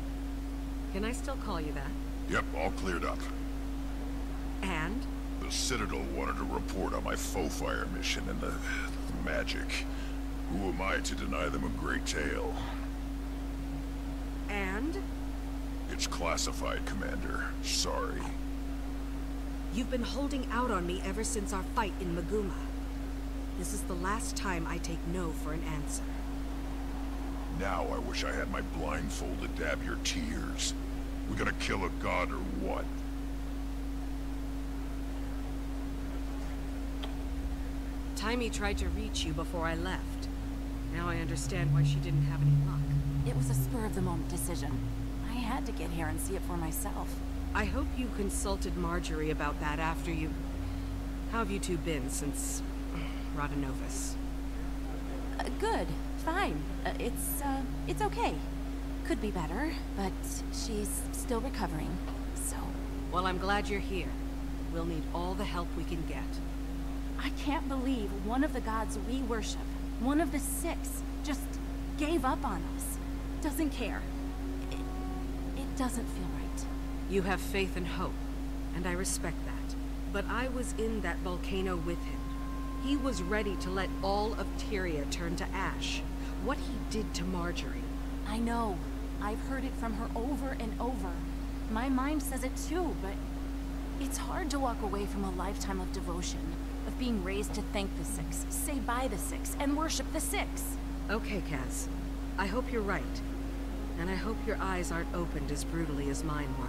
Can I still call you that? Yep, all cleared up. And? The Citadel wanted to report on my faux fire mission and the magic. Who am I to deny them a great tale? And? It's classified, Commander. Sorry. You've been holding out on me ever since our fight in Maguma. This is the last time I take no for an answer. Now I wish I had my blindfold to dab your tears. We gonna kill a god or what? Taimi tried to reach you before I left. Now I understand why she didn't have any luck. It was a spur-of-the-moment decision. I had to get here and see it for myself. I hope you consulted Marjorie about that after you... How have you two been since... Radanovis? Good. Fine. It's okay. Could be better, but she's still recovering, so... Well, I'm glad you're here. We'll need all the help we can get. I can't believe one of the gods we worship, one of the six, just gave up on us. Doesn't care. It doesn't feel right. You have faith and hope, and I respect that. But I was in that volcano with him. He was ready to let all of Tyria turn to ash. What he did to Marjorie. I know. I've heard it from her over and over. My mind says it too, but it's hard to walk away from a lifetime of devotion, of being raised to thank the Six, say bye the Six, and worship the Six. Okay, Cass. I hope you're right. And I hope your eyes aren't opened as brutally as mine were.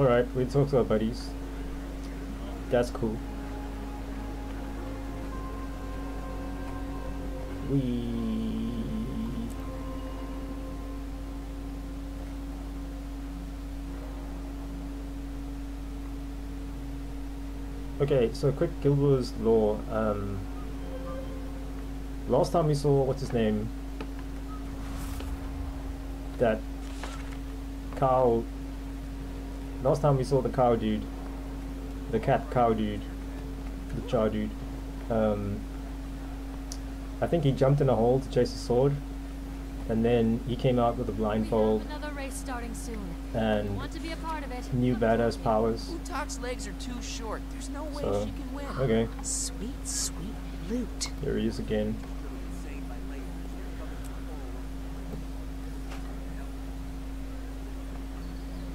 Alright, we talk to our buddies. That's cool. Okay, so quick Guild Wars lore. Last time we saw, what's his name? That cow. Last time we saw the cow dude. The cat cow dude. The char dude. I think he jumped in a hole to chase a sword. And then he came out with a blindfold. Another race starting soon. And Want to be a part of it. new badass powers. Utak's legs are too short. There's no way So, she can win. okay. Sweet, sweet loot. Here he is again.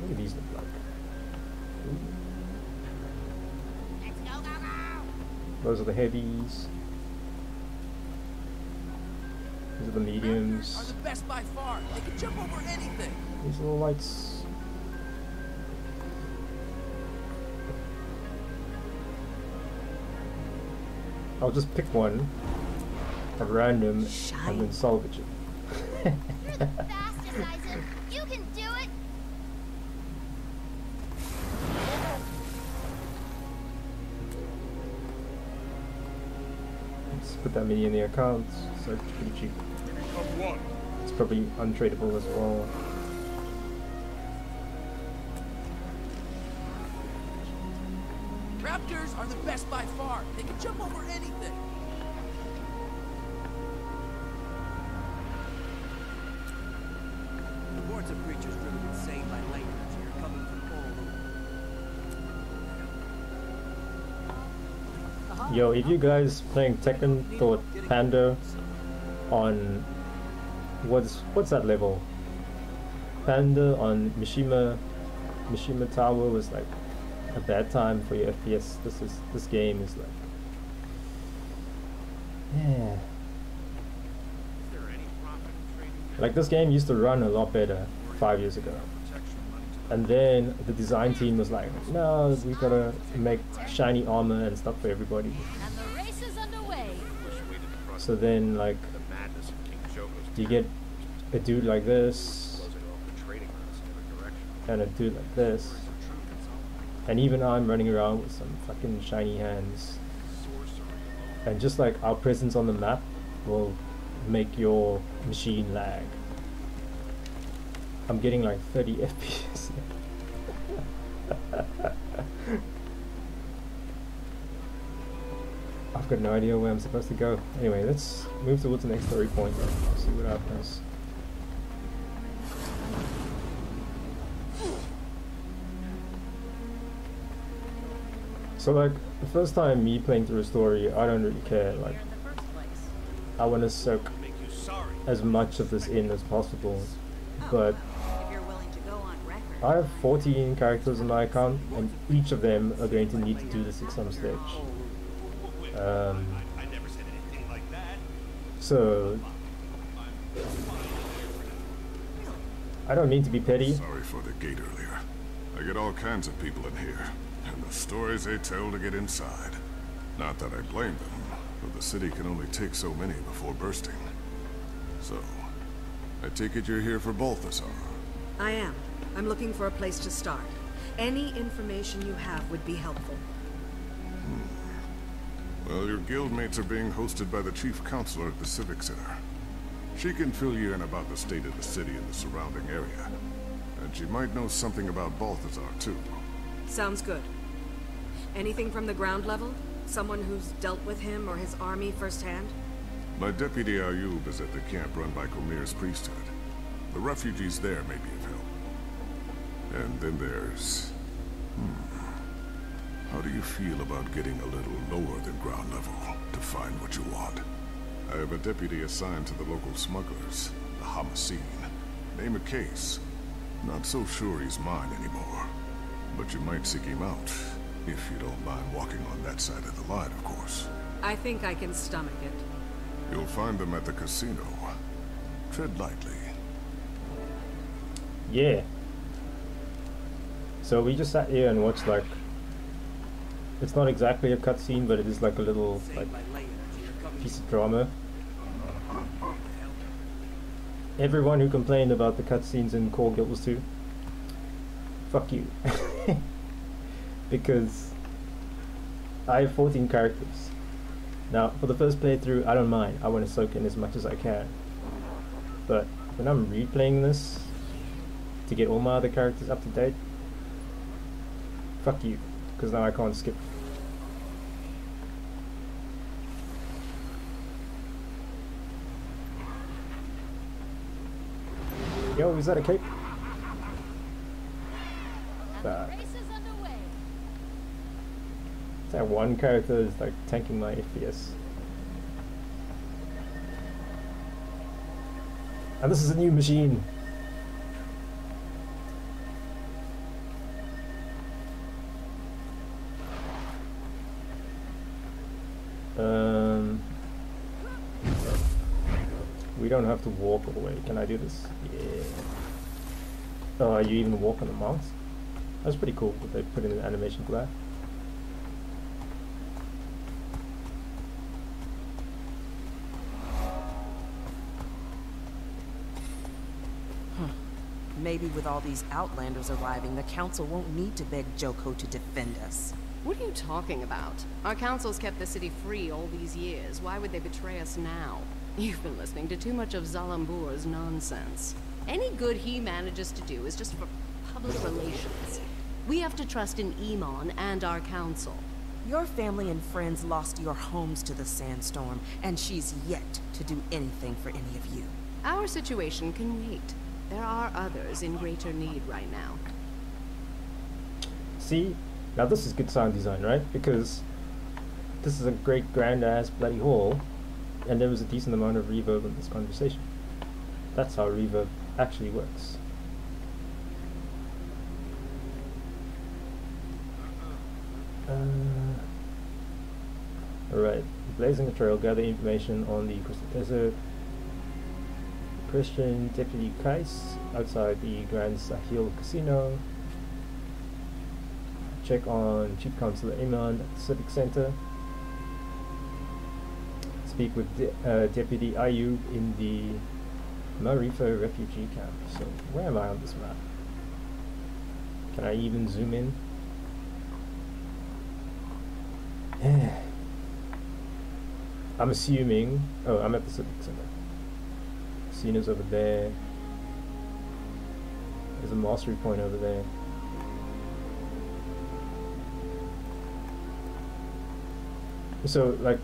What do these look like? Those are the heavies. These are the mediums. Are the best by far. They can jump over anything. These are the lights. I'll just pick one at random and then salvage it. You're the fastest, Isaac. You can do it. Let's put that many in the account, so it's pretty cheap. It's probably untradeable as well. Raptors are the best by far. They can jump over anything. Reports of creatures driven insane by lightnings here coming from all over. Yo, if you guys playing Tekken thought Panda on what's that level? Panda on Mishima Tower was like a bad time for your FPS. This game is like, yeah. Like this game used to run a lot better 5 years ago. And then the design team was like, no, we gotta make shiny armor and stuff for everybody. And the race is underway. So then like you get a dude like this and a dude like this. And even I'm running around with some fucking shiny hands. And just like our presence on the map will make your machine lag. I'm getting like 30 FPS. I've got no idea where I'm supposed to go. Anyway, let's move towards the next story point. See what happens. So like, the first time me playing through a story, I don't really care. Like, I want to soak as much of this in as possible. But I have 14 characters in my account, and each of them are going to need to do this at some stage. So I don't mean to be petty. Sorry for the gate earlier. I get all kinds of people in here, and the stories they tell to get inside. Not that I blame them, but the city can only take so many before bursting. So, I take it you're here for Balthazar. I am. I'm looking for a place to start. Any information you have would be helpful. Well, your guildmates are being hosted by the chief counselor at the Civic Center. She can fill you in about the state of the city and the surrounding area. And she might know something about Balthazar, too. Sounds good. Anything from the ground level? Someone who's dealt with him or his army firsthand? My deputy Ayub is at the camp run by Comir's priesthood. The refugees there may be of help. And then there's... How do you feel about getting a little lower than ground level to find what you want? I have a deputy assigned to the local smugglers, the Homicide. Name a case. Not so sure he's mine anymore. But you might seek him out, if you don't mind walking on that side of the line, of course. I think I can stomach it. You'll find them at the casino. Tread lightly. Yeah. So we just sat here and watched, like, it's not exactly a cutscene, but it is like a little like piece of drama. Everyone who complained about the cutscenes in Core Guild Wars 2, fuck you. Because I have 14 characters. Now, for the first playthrough, I don't mind. I want to soak in as much as I can. But when I'm replaying this to get all my other characters up to date, fuck you, because now I can't skip. Yo, is that a cape? That one character is like tanking my FPS. And this is a new machine. We don't have to walk all the way. Can I do this? Yeah. Oh, you even walk on the mouse? That's pretty cool that they put in an animation for that. Maybe with all these Outlanders arriving, the Council won't need to beg Joko to defend us. What are you talking about? Our council's kept the city free all these years. Why would they betray us now? You've been listening to too much of Zalambur's nonsense. Any good he manages to do is just for public relations. We have to trust in Iman and our council. Your family and friends lost your homes to the sandstorm, and she's yet to do anything for any of you. Our situation can wait. There are others in greater need right now. See? Now this is good sound design, right? Because this is a great grand-ass bloody hall, and there was a decent amount of reverb in this conversation. That's how reverb actually works. Alright, blazing a trail, gather information on the Crystal Desert. Christian Deputy Kais outside the Grand Sahil Casino. Check on Chief Councilor Iman at the Civic Center. Speak with Deputy Ayub in the Marifa refugee camp. So where am I on this map? Can I even zoom in? I'm assuming... Oh, I'm at the Civic Center. Casino's over there. There's a mastery point over there. So, like,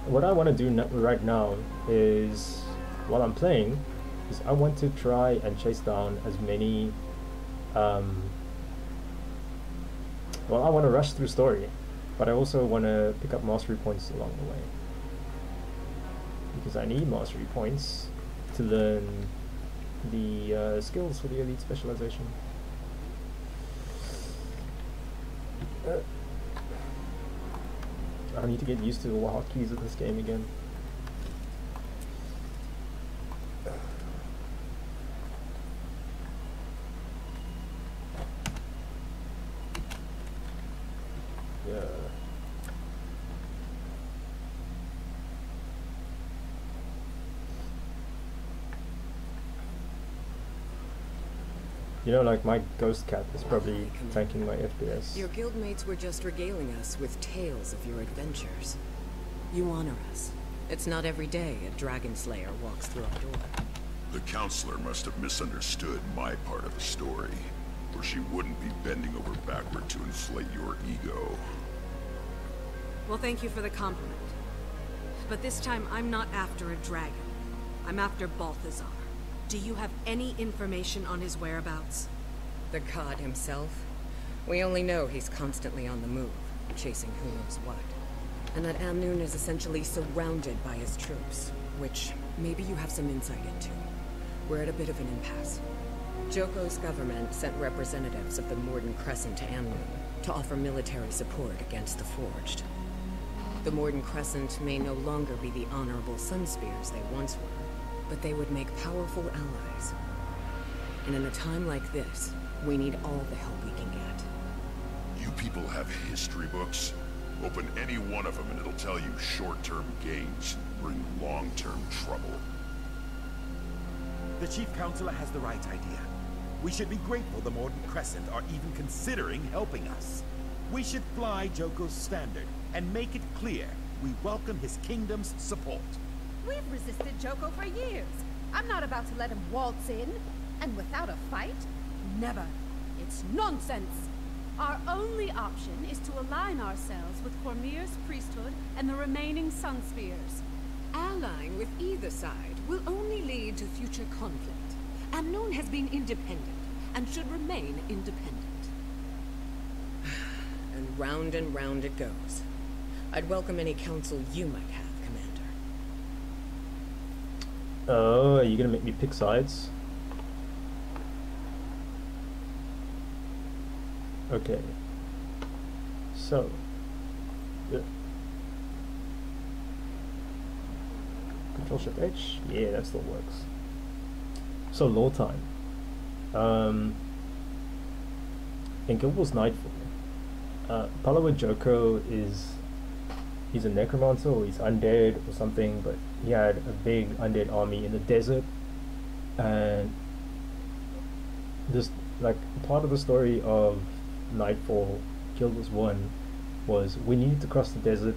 what I want to do right now is, while I'm playing, is I want to try and chase down as many, well, I want to rush through story, but I also want to pick up mastery points along the way. Because I need mastery points to learn the skills for the elite specialization. I need to get used to the hotkeys of this game again. Yeah. You know, like, my ghost cat is probably tanking my FPS. Your guildmates were just regaling us with tales of your adventures. You honor us. It's not every day a dragon slayer walks through our door. The counselor must have misunderstood my part of the story, or she wouldn't be bending over backward to inflate your ego. Well, thank you for the compliment. But this time, I'm not after a dragon. I'm after Balthazar. Do you have any information on his whereabouts? The god himself? We only know he's constantly on the move, chasing who knows what. and that Amnoon is essentially surrounded by his troops, which maybe you have some insight into. We're at a bit of an impasse. Joko's government sent representatives of the Morden Crescent to Amnoon to offer military support against the Forged. The Morden Crescent may no longer be the honorable Sunspears they once were, but they would make powerful allies. And in a time like this, we need all the help we can get. You people have history books? Open any one of them and it'll tell you short-term gains bring long-term trouble. The Chief Counselor has the right idea. We should be grateful the Morden Crescent are even considering helping us. We should fly Joko's standard and make it clear we welcome his kingdom's support. We've resisted Joko for years. I'm not about to let him waltz in. And without a fight? Never. It's nonsense. Our only option is to align ourselves with Cormyr's priesthood and the remaining Sunspears. Allying with either side will only lead to future conflict. Amnoon has been independent, and should remain independent. And round it goes. I'd welcome any counsel you might have, Commander. Oh, are you gonna make me pick sides? Okay. So. Yeah. Control-Shift-H? Yeah, that still works. So, lore time. In Guild Wars Nightfall, Palawa Joko he's a necromancer, or he's undead or something, but he had a big undead army in the desert, and this, like, part of the story of Nightfall, Guild Wars 1, was we needed to cross the desert.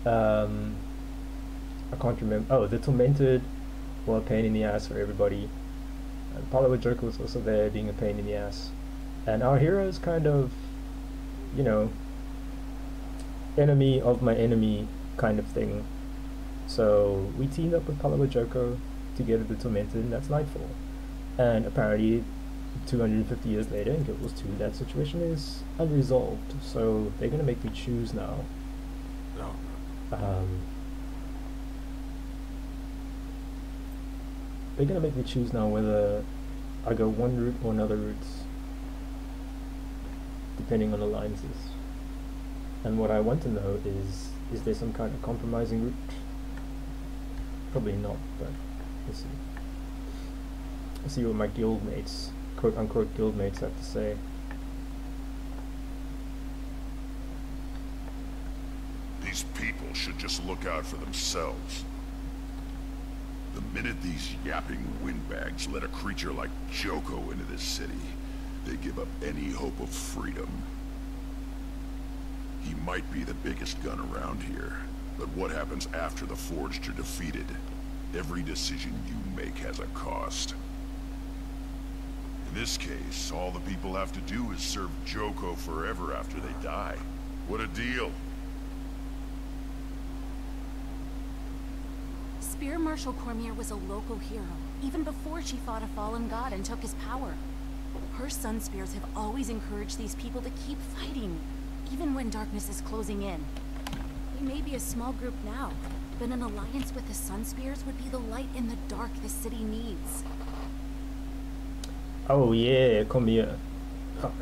I can't remember. Oh, the Tormented were a pain in the ass for everybody. And Palawa Joko was also there, being a pain in the ass. And our heroes kind of, you know, enemy of my enemy kind of thing. So we teamed up with Palawa Joko to get the Tormented, and that's Nightfall. And apparently 250 years later in Guild Wars 2, that situation is unresolved. So they're gonna make me choose now. They're gonna make me choose now whether I go one route or another route, depending on alliances. And what I want to know is there some kind of compromising route? Probably not, but let's see. Let's see what my guildmates, quote-unquote guildmates, have to say. These people should just look out for themselves. The minute these yapping windbags let a creature like Joko into this city, they give up any hope of freedom. He might be the biggest gun around here, but what happens after the Forged are defeated? Every decision you make has a cost. In this case, all the people have to do is serve Joko forever after they die. What a deal! Spear Marshal Cormyr was a local hero, even before she fought a fallen god and took his power. Her Sunspears have always encouraged these people to keep fighting, even when darkness is closing in. We may be a small group now, but an alliance with the Sunspears would be the light in the dark the city needs. Oh yeah, Cormyr. Fuck.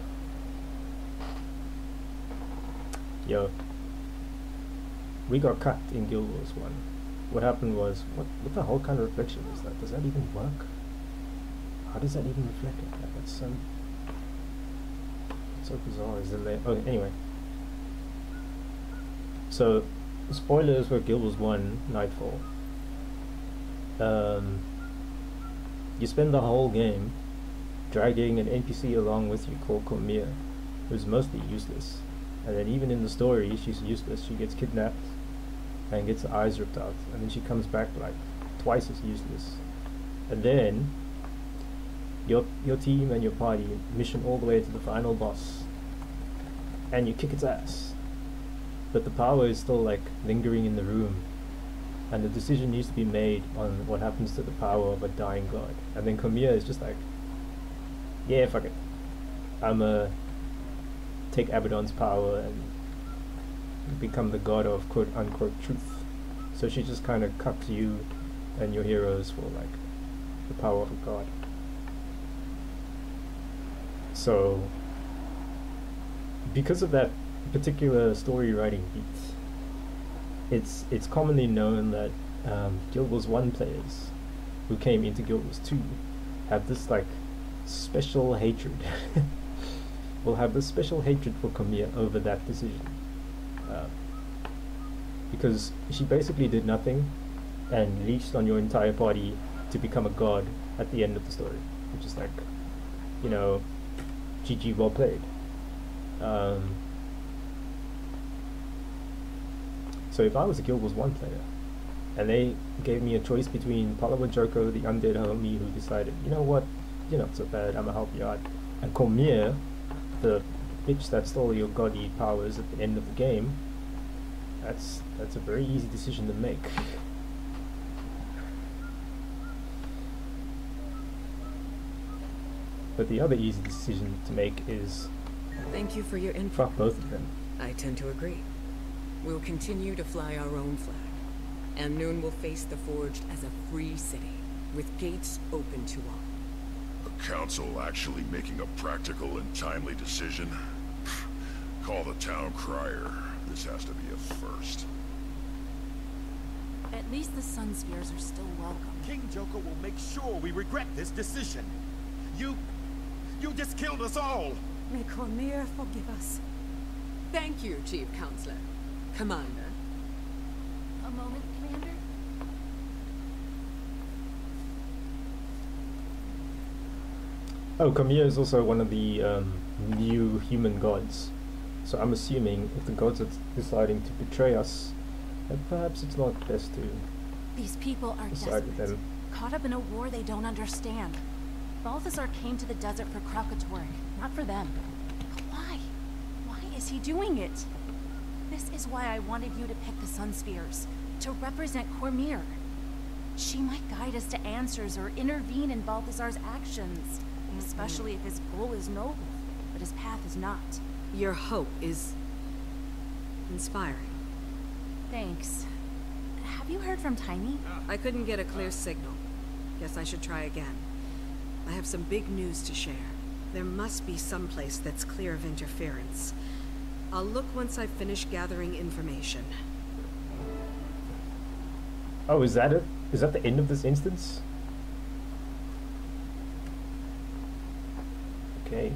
Yo. We got cut in Guild Wars 1. What happened was, what the whole kind of reflection is that? Does that even work? How does that even reflect like that? That's so bizarre, isn't it? Okay, anyway. So, spoilers for Guild Wars 1 Nightfall. You spend the whole game dragging an NPC along with you called Cormyr, who's mostly useless. And then even in the story, she's useless. She gets kidnapped and gets her eyes ripped out, and then she comes back like twice as useless. And then your team and your party mission all the way to the final boss, and you kick its ass, but the power is still like lingering in the room, and the decision needs to be made on what happens to the power of a dying god. And then Cormyr is just like, yeah, fuck it, I'ma take Abaddon's power and become the god of quote-unquote truth. So she just kind of cucks you and your heroes for like the power of a god. So because of that particular story writing beat, it's commonly known that Guild Wars 1 players who came into Guild Wars 2 have this like special hatred will have this special hatred for Camille over that decision, because she basically did nothing and leached on your entire party to become a god at the end of the story, which is like, you know, GG, well played. So if I was a Guild Wars 1 player and they gave me a choice between Palawa Joko, the undead homie who decided, you know what, you're not so bad, I'ma help you out, and Cormier, the bitch that stole your godly powers at the end of the game, that's a very easy decision to make. But the other easy decision to make is thank you for your input. Fuck both of them. I tend to agree. We'll continue to fly our own flag, and Noon will face the Forged as a free city, with gates open to all. The Council actually making a practical and timely decision? Call the town crier. This has to be a first. At least the Sun Spheres are still welcome. King Joko will make sure we regret this decision. You just killed us all! May Cormier forgive us. Thank you, Chief Counselor. Commander. A moment, Commander? Oh, Camille is also one of the new human gods. So I'm assuming if the gods are deciding to betray us, then perhaps it's not best to These people are side with desperate, them. caught up in a war they don't understand. Balthazar came to the desert for Krakatoa, not for them. But why? Why is he doing it? This is why I wanted you to pick the Sun Spheres, to represent Cormier. She might guide us to answers or intervene in Balthazar's actions, especially if his goal is noble, but his path is not. Your hope is inspiring. Thanks. Have you heard from Tiny? I couldn't get a clear signal. Guess I should try again. I have some big news to share. There must be some place that's clear of interference. I'll look once I've finished gathering information. Oh, is that it? Is that the end of this instance? Okay.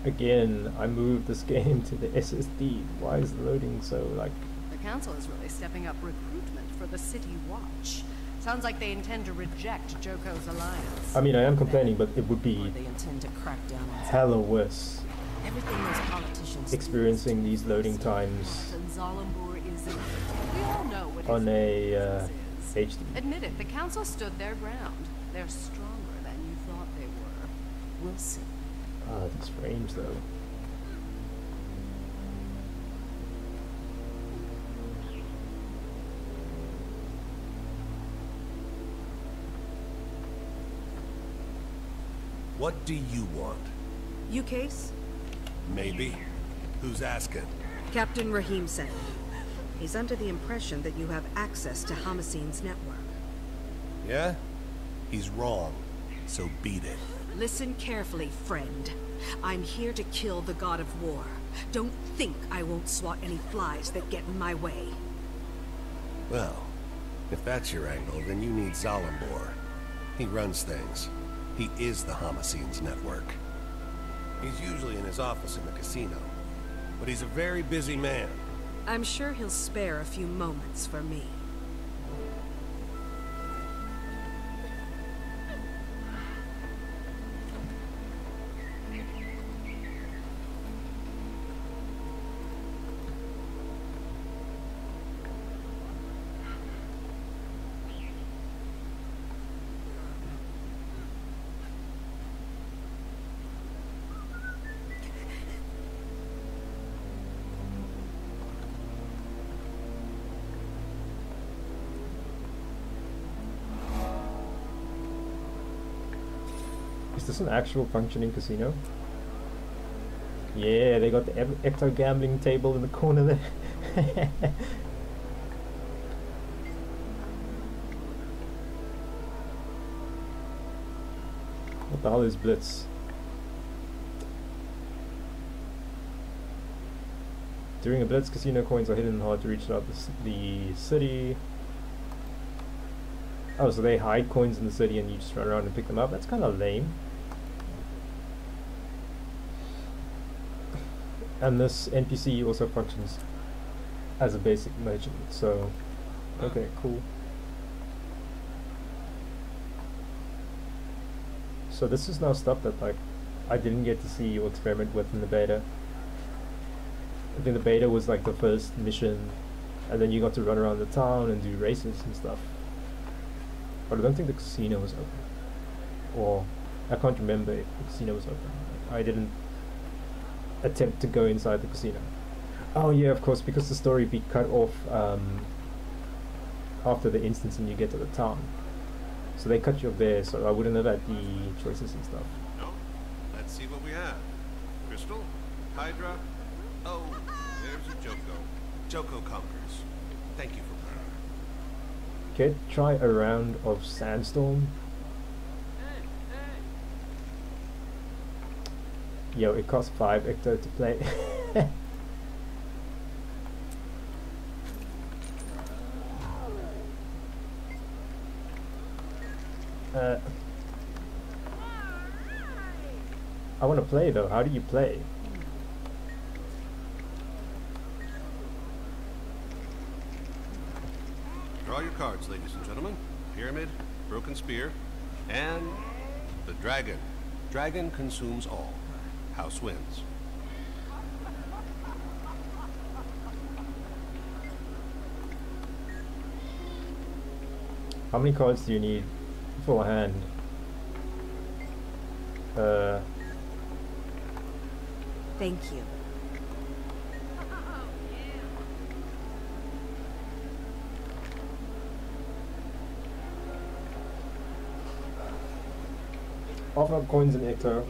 Again, I moved this game to the SSD. Why is the loading so like... The Council is really stepping up recruitment for the City Watch. Sounds like they intend to reject Joko's alliance. I mean, I am complaining, but it would be They intend to crack down on hella worse everything those politicians experiencing these loading times and Zalambur is in. We all know what on his a HD. Admit it, the Council stood their ground. They're stronger than you thought they were. We'll see. Ah, these frames though. What do you want? You case? Maybe. Who's asking? Captain Rahim said. He's under the impression that you have access to Hamaseen's network. Yeah? He's wrong. So beat it. Listen carefully, friend. I'm here to kill the god of war. Don't think I won't swat any flies that get in my way. Well, if that's your angle, then you need Zalambur. He runs things. He is the Hamaseen's network. He's usually in his office in the casino. But he's a very busy man. I'm sure he'll spare a few moments for me. this an actual functioning casino? Yeah, they got the ecto gambling table in the corner there. What the hell is Blitz? During a Blitz, casino coins are hidden hard to reach throughout the city. Oh, so they hide coins in the city and you just run around and pick them up? That's kind of lame. And this NPC also functions as a basic merchant, so okay, cool. So this is now stuff that like I didn't get to see or experiment with in the beta. I think the beta was like the first mission, and then you got to run around the town and do races and stuff. But I don't think the casino was open, or I can't remember if the casino was open. I didn't attempt to go inside the casino. Oh yeah, of course, because the story be cut off after the instance and you get to the town. So they cut you off there, so I wouldn't have had the choices and stuff. No? Let's see what we have. Crystal? Hydra? Oh, there's a Joko. Joko conquers. Thank you for prayer. Okay, try a round of Sandstorm. Yo, it costs 5 ecto to play. I want to play though. How do you play? Draw your cards, ladies and gentlemen. Pyramid, broken spear, and the dragon. Dragon consumes all. House wins. How many cards do you need for a hand? Thank you. Offer up coins in ecto.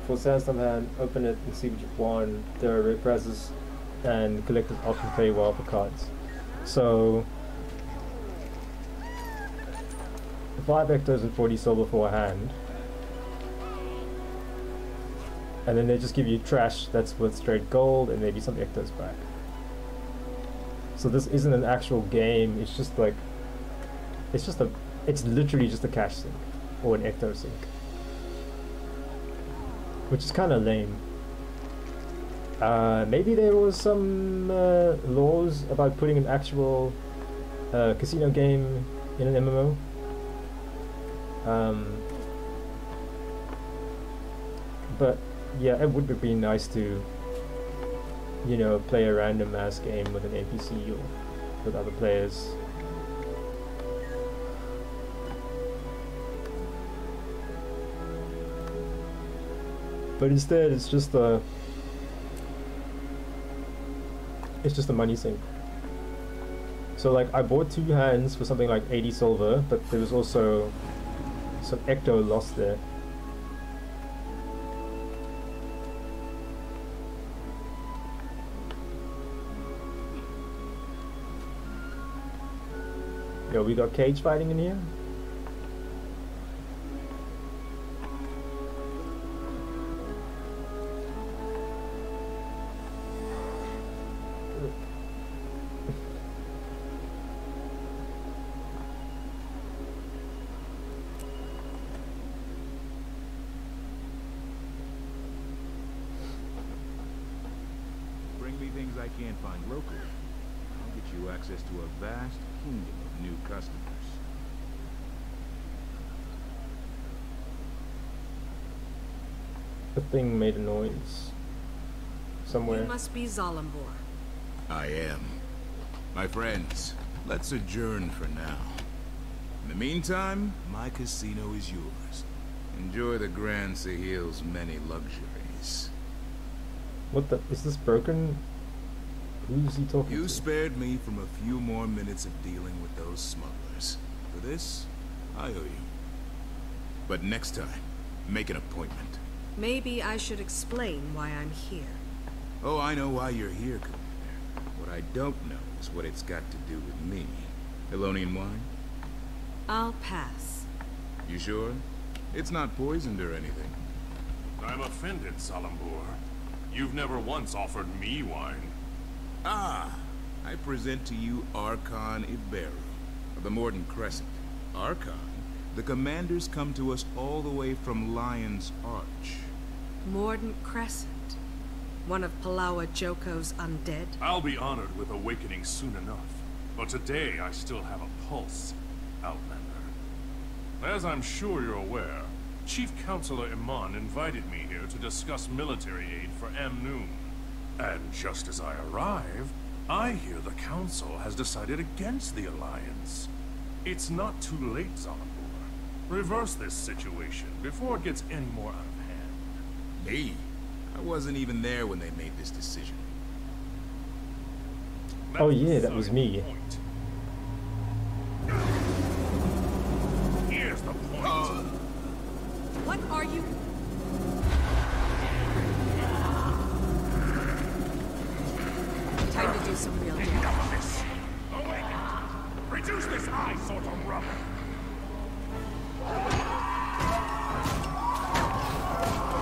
For Sandstorm hand, open it and see what you've won. There are red prizes and collectors often pay well for cards. So 5 ectos and 40 silver for a hand. And then they just give you trash that's worth straight gold and maybe some ectos back. So this isn't an actual game, it's just like it's literally just a cash sink or an ecto sink. Which is kind of lame. Maybe there was some laws about putting an actual casino game in an MMO. But yeah, it would be nice to, you know, play a random ass game with an NPC or with other players. But instead, it's just a money sink. So like, I bought 2 hands for something like 80 silver, but there was also some ecto lost there. Yo, we got cage fighting in here? Bring me things I can't find locally. I'll get you access to a vast kingdom of new customers. The thing made a noise somewhere. You must be Zalambor. I am. My friends, let's adjourn for now. In the meantime, my casino is yours. Enjoy the Grand Sahil's many luxuries. What the? Is this broken? Who's he talking to? You spared me from a few more minutes of dealing with those smugglers. For this, I owe you. But next time, Make an appointment. Maybe I should explain why I'm here. Oh, I know why you're here, Commander. What I don't know is what it's got to do with me. Elonian wine? I'll pass. You sure? It's not poisoned or anything. I'm offended, Salambur. You've never once offered me wine. Ah, I present to you Archon Iberu of the Morden Crescent. Archon? The commanders come to us all the way from Lion's Arch. Morden Crescent? One of Palawa Joko's undead? I'll be honored with awakening soon enough. But today I still have a pulse, Outlander. As I'm sure you're aware, Chief Counselor Iman invited me here to discuss military aid for Amnoon. And just as I arrive, I hear the Council has decided against the Alliance. It's not too late, Zalambur. Reverse this situation before it gets any more out of hand. Me? I wasn't even there when they made this decision. Oh yeah, that was me. Here's the point. What are you? Time to do some real damage. Enough of this. Awaken. Reduce this eyesore to rubble.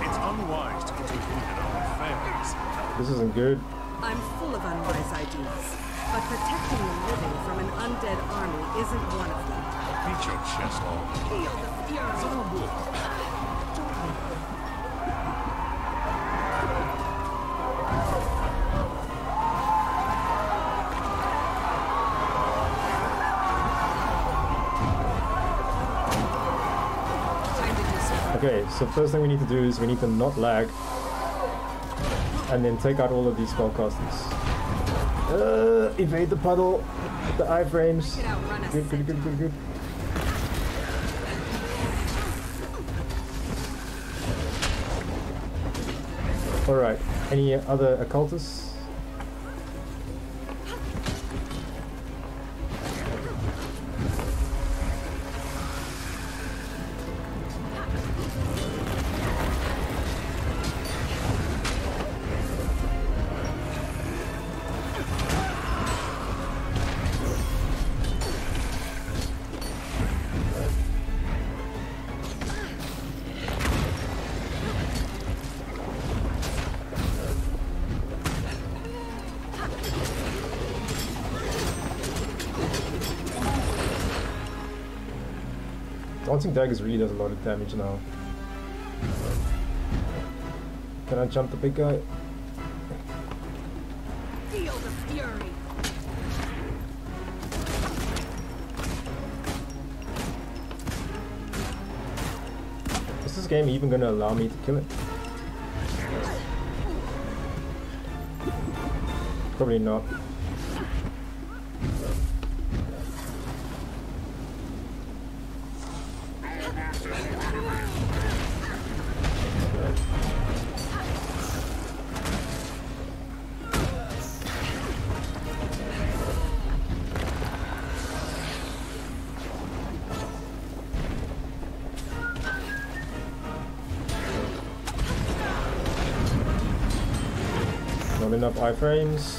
It's unwise to intervene in our affairs. This isn't good. I'm full of unwise ideas, but protecting the living from an undead army isn't one of them. Beat your chest all. Feel the fury. Okay, so first thing we need to do is we need to not lag. And then take out all of these spellcasters. Evade the puddle with the iframes. Good, good, good, good, good. Alright, any other occultists? Dancing Daggers really does a lot of damage now. Can I jump the big guy? Feel the fury. Is this game even gonna allow me to kill it? Probably not. Not enough iframes.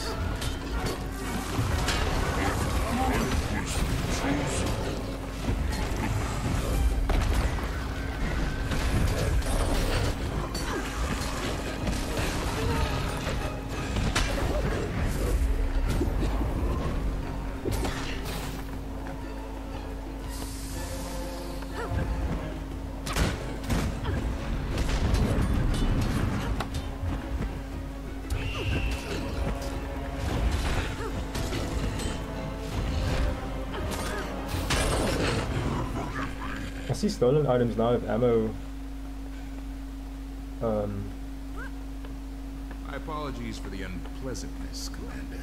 I see stolen items now with ammo. My apologies for the unpleasantness, Commander.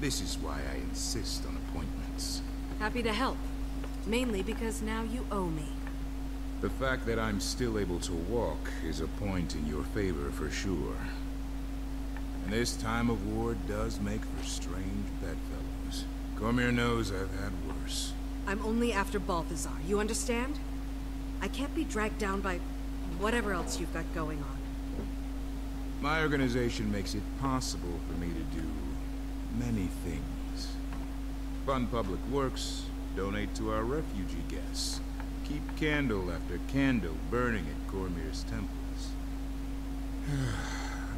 This is why I insist on appointments. Happy to help. Mainly because now you owe me. The fact that I'm still able to walk is a point in your favor for sure. And this time of war does make for strange bedfellows. Cormier knows I've had worse. I'm only after Balthazar, you understand? I can't be dragged down by whatever else you've got going on. My organization makes it possible for me to do many things. Fund public works, donate to our refugee guests, keep candle after candle burning at Cormyr's temples.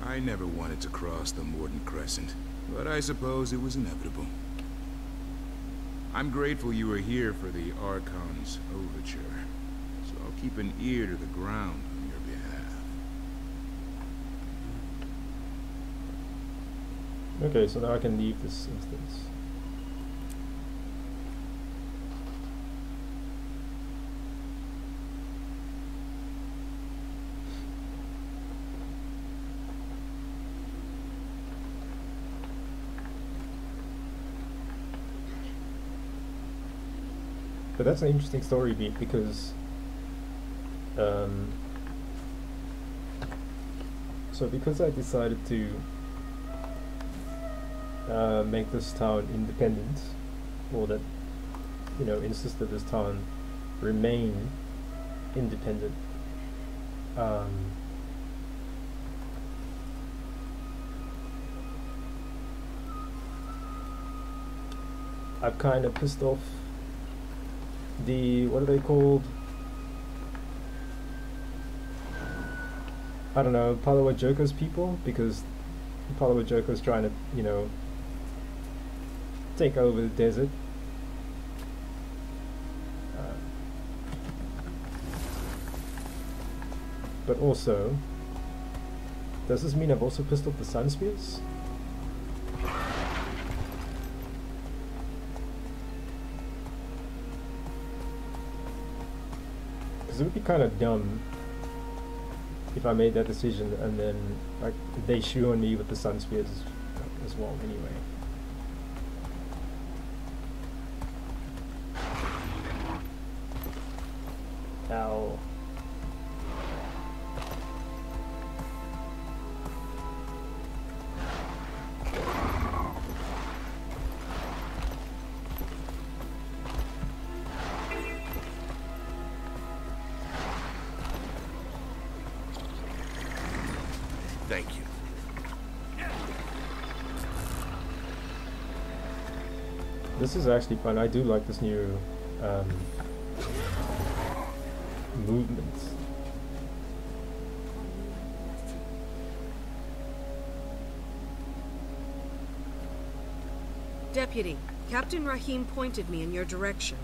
I never wanted to cross the Morden Crescent, but I suppose it was inevitable. I'm grateful you were here for the Archon's overture, so I'll keep an ear to the ground on your behalf. Okay, so now I can leave this instance. But that's an interesting story beat because so because I decided to make this town independent, or that, you know, insist that this town remain independent, I've kind of pissed off the, what are they called? I don't know, Palawa Joko's people, because Palawa Joko's trying to, you know, take over the desert. But also, does this mean I've also pissed off the Sun Spears? It would be kind of dumb if I made that decision and then like they shoe on me with the Sun Spears as well anyway. Ow. Thank you. This is actually fun. I do like this new movement. Deputy, Captain Rahim pointed me in your direction.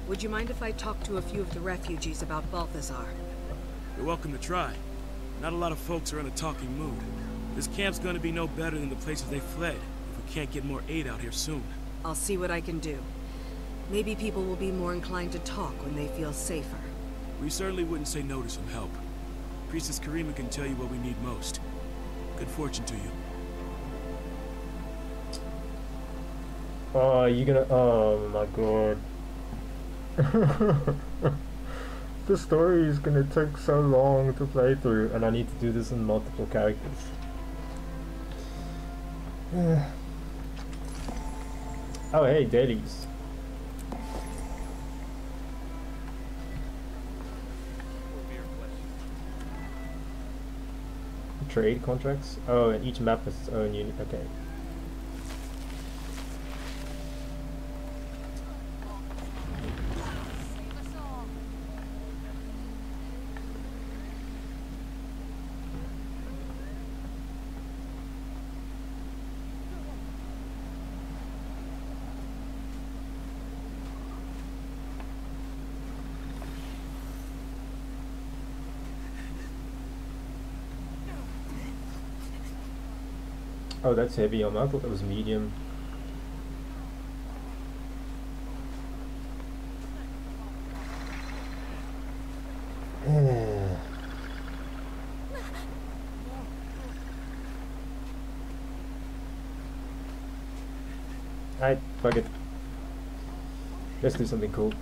Would you mind if I talk to a few of the refugees about Balthazar? You're welcome to try. Not a lot of folks are in a talking mood. This camp's gonna be no better than the places they fled if we can't get more aid out here soon. I'll see what I can do. Maybe people will be more inclined to talk when they feel safer. We certainly wouldn't say no to some help. Priestess Karima can tell you what we need most. Good fortune to you. Oh, you gonna? Oh my god. The story is gonna take so long to play through, and I need to do this in multiple characters. Oh, hey, dailies. Trade contracts? Oh, and each map has its own unit. Okay. Oh, that's heavy armor. I thought that was medium. Alright, fuck it. Let's do something cool.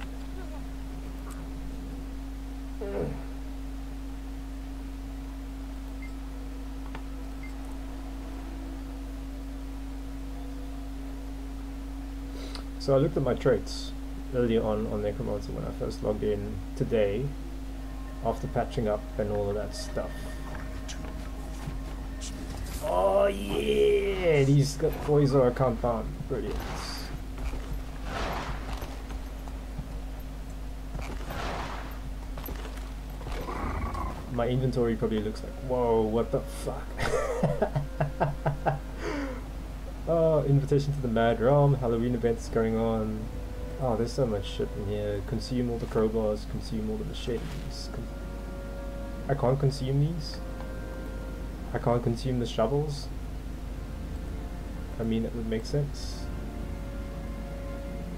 So I looked at my traits earlier on Necromancer when I first logged in today, after patching up and all of that stuff. Oh yeah, these boys are compound. Brilliant. My inventory probably looks like, whoa, what the fuck? Oh, invitation to the Mad Realm, Halloween events going on. Oh, there's so much shit in here. Consume all the crowbars, consume all the machetes. I can't consume these. I can't consume the shovels. I mean, that would make sense.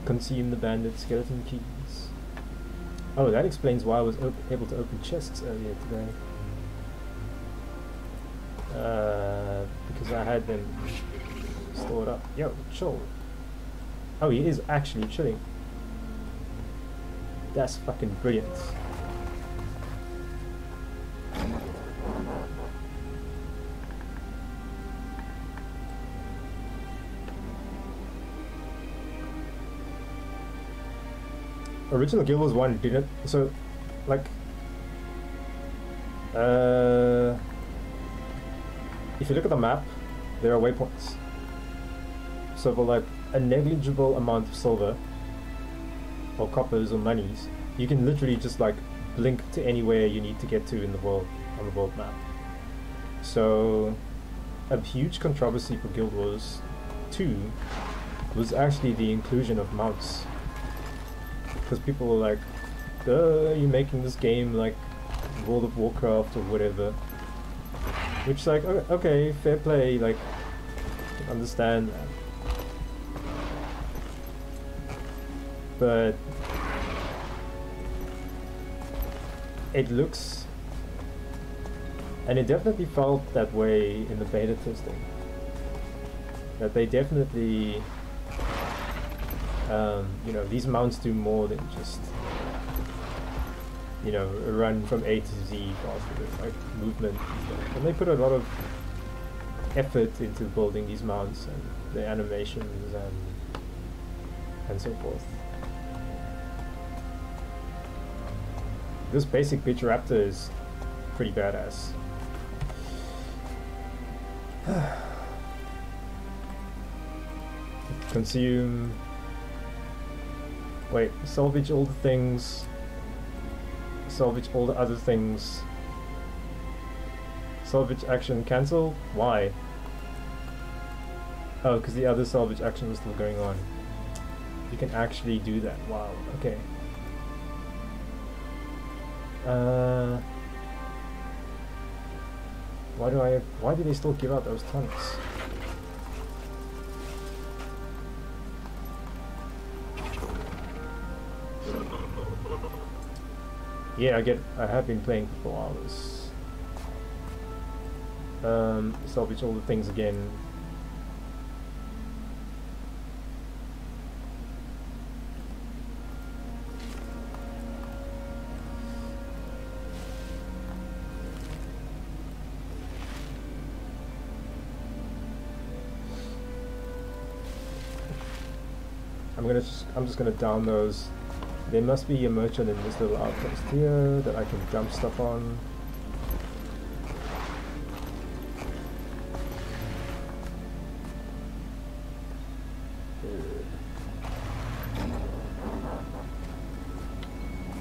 Consume the bandit skeleton keys. Oh, that explains why I was able to open chests earlier today. Because I had them stored up. Yo, chill. Oh, he is actually chilling. That's fucking brilliant. Original Guild Wars 1 didn't, so like if you look at the map, there are waypoints. So for like a negligible amount of silver or coppers or monies, you can literally just like blink to anywhere you need to get to in the world, on the world map. So a huge controversy for Guild Wars 2 was actually the inclusion of mounts. Because people were like, you're making this game like World of Warcraft or whatever. Which, like, okay, fair play, like, understand that. But it looks, and it definitely felt that way in the beta testing. That they definitely, you know, these mounts do more than just, you know, run from A to Z faster with like movement and stuff. And they put a lot of effort into building these mounts and the animations and so forth. This basic bitch raptor is pretty badass. Consume. Wait, salvage all the things. Salvage all the other things. Salvage action cancel? Why? Oh, because the other salvage action was still going on. You can actually do that. Wow, okay. Why do they still give out those tonics? Yeah, I have been playing for 4 hours. Salvage all the things again. I'm just gonna down those. There must be a merchant in this little outpost here that I can dump stuff on.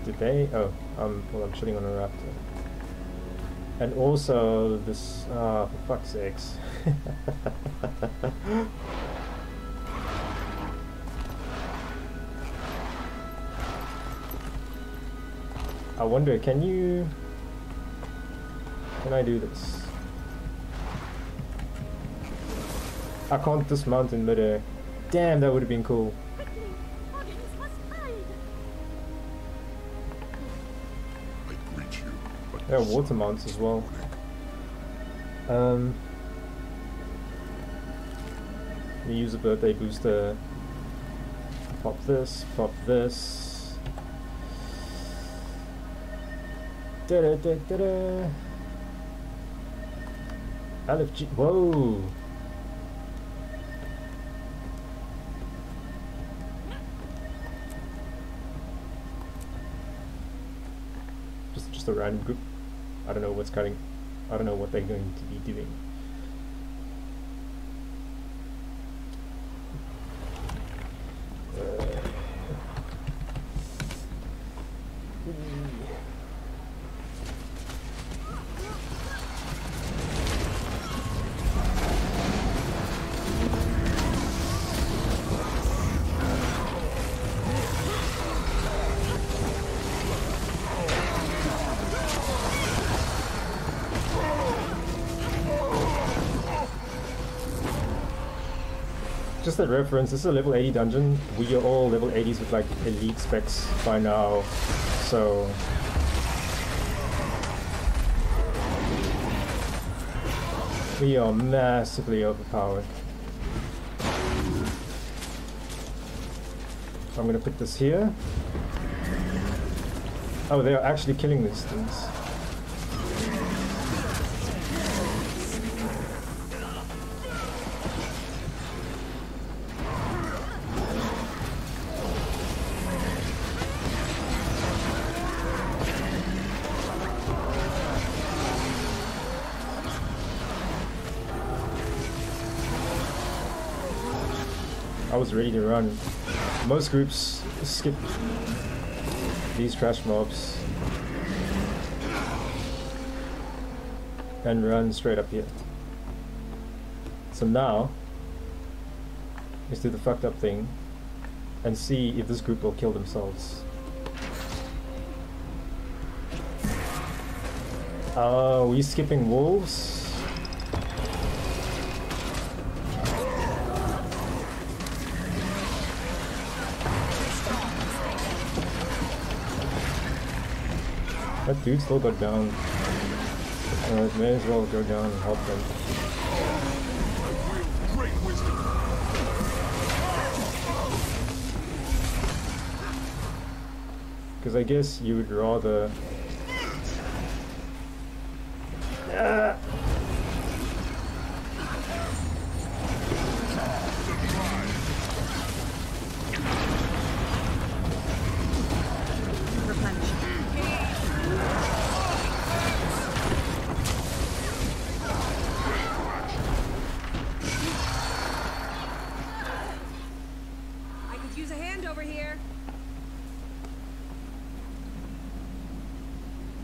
Did they? Oh, well, I'm shooting on a raptor. And also this, for fuck's sakes. I wonder, can I do this? I can't dismount in midair. Damn, that would have been cool. There are water mounts as well. You use a birthday booster. Pop this, pop this. Da-da-da-da-da. LFG. Whoa. just a random group. I don't know what's cutting. I don't know what they're going to be doing. Just a reference, this is a level 80 dungeon. We are all level 80s with like elite specs by now, so we are massively overpowered. I'm gonna put this here. Oh, they are actually killing these things. I was ready to run. Most groups skip these trash mobs and run straight up here. So now, let's do the fucked up thing and see if this group will kill themselves. Are we skipping wolves? That dude still got down. May as well go down and help them. Because I guess you would rather...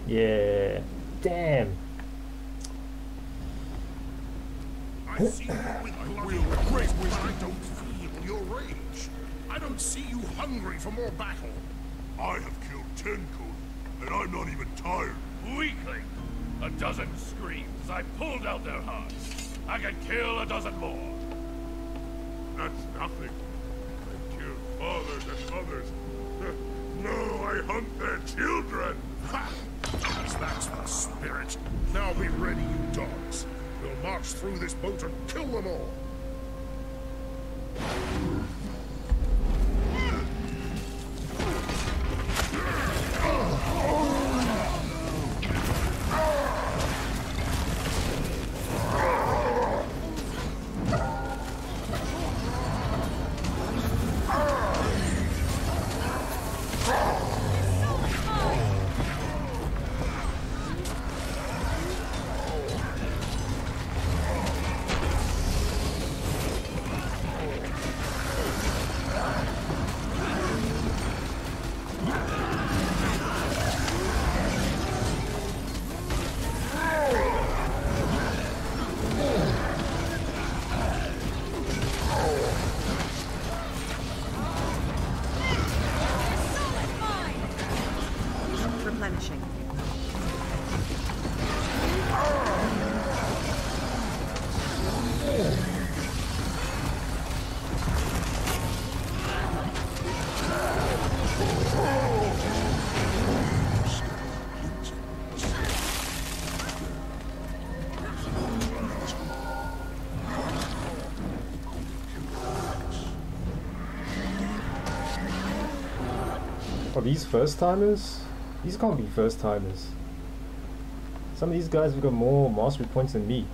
Yeah, damn. I see you with real regret when I don't feel your rage. I don't see you hungry for more battle. I have killed 10 Cody, and I'm not even tired. Weakling! A dozen screams as I pulled out their hearts. I can kill a dozen more. That's nothing. I kill fathers and mothers. No, I hunt their children. Ha! That's the spirit. Now be ready, you dogs. We'll march through this boat and kill them all. Are these first timers? These can't be first timers. Some of these guys have got more mastery points than me.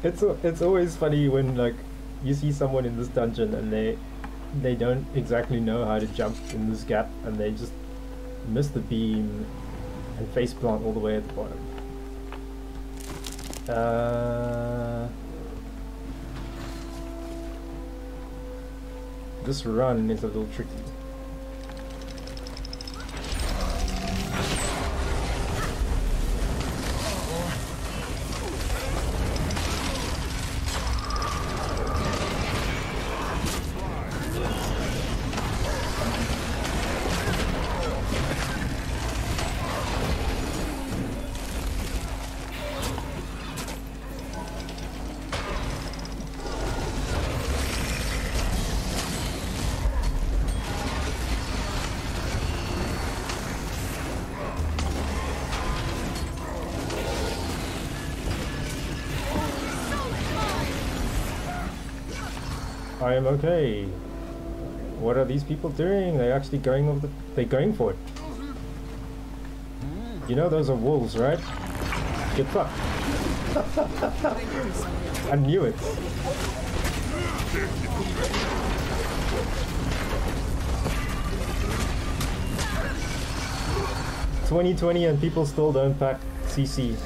It's always funny when like you see someone in this dungeon and they don't exactly know how to jump in this gap and they just miss the beam and face plant all the way at the bottom. This run is a little tricky. I am okay. What are these people doing? They're actually going over they're going for it. You know those are wolves, right? Get fucked. I knew it. (2020) and people still don't pack CC.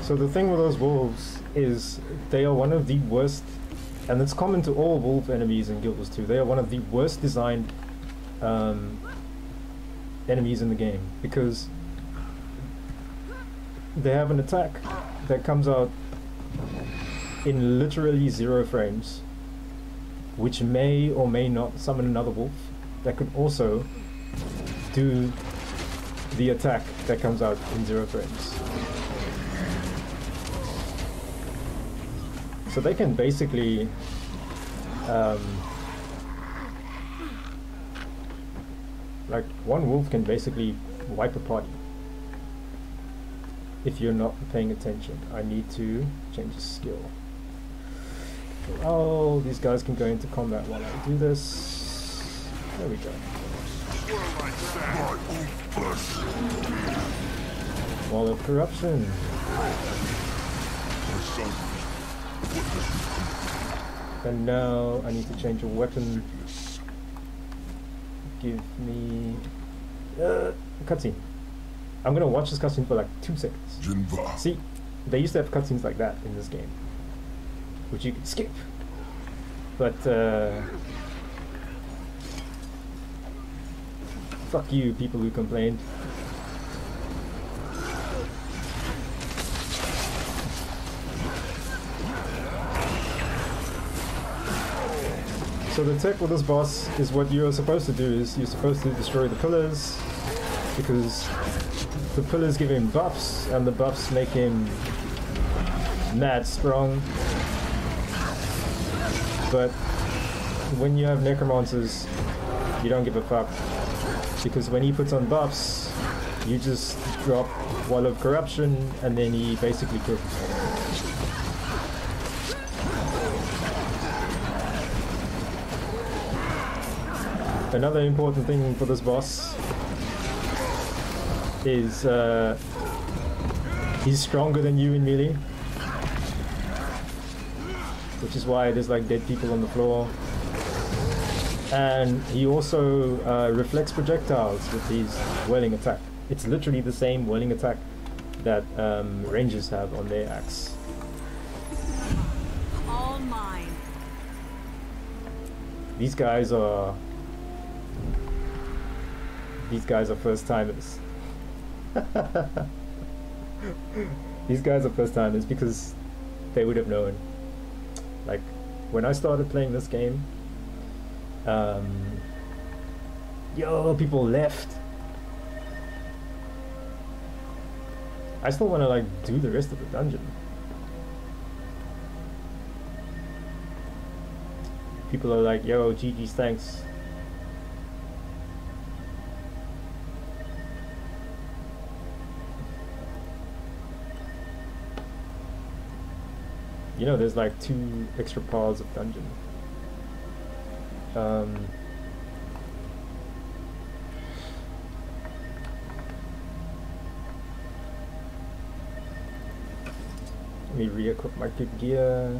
So the thing with those wolves is they are one of the worst, and it's common to all wolf enemies in Guild Wars 2, they are one of the worst designed enemies in the game, because they have an attack that comes out in literally 0 frames, which may or may not summon another wolf that could also do the attack that comes out in 0 frames. So they can basically like one wolf can basically wipe a party if you're not paying attention. I need to change the skill. Oh, these guys can go into combat while I do this. There we go. Wall of corruption. And now I need to change a weapon. Give me cutscene. I'm gonna watch this cutscene for like 2 seconds. See, they used to have cutscenes like that in this game, which you could skip. But fuck you, people who complained. So the tech with this boss is what you're supposed to do is you're supposed to destroy the pillars, because the pillars give him buffs and the buffs make him mad strong. But when you have necromancers, you don't give a fuck, because when he puts on buffs, you just drop Wall of Corruption and then he basically cooks. Another important thing for this boss is he's stronger than you in melee, which is why there's like dead people on the floor. And he also reflects projectiles with his whirling attack. It's literally the same whirling attack that rangers have on their axe. All mine. These guys are first timers. These guys are first timers because they would have known. Like when I started playing this game, people left. I still want to like do the rest of the dungeon. People are like, yo, GG's, thanks. you know, there's like 2 extra paths of dungeon. Let me re-equip my good gear.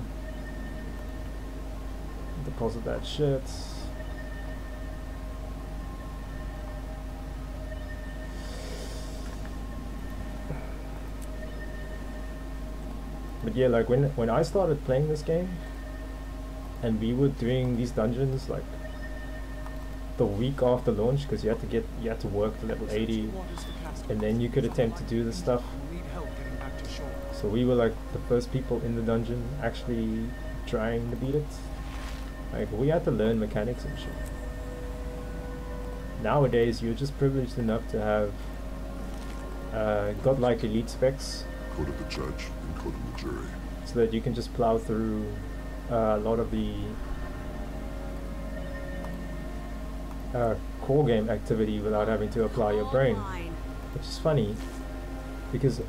Deposit that shit. But yeah, like when I started playing this game and we were doing these dungeons like the week after launch, because you had to work to level 80 and then you could attempt to do this stuff. So we were like the first people in the dungeon actually trying to beat it. Like we had to learn mechanics and shit. Nowadays you're just privileged enough to have godlike elite specs. Go to the judge and go to the jury. So that you can just plow through a lot of the core game activity without having to apply your brain. Which is funny because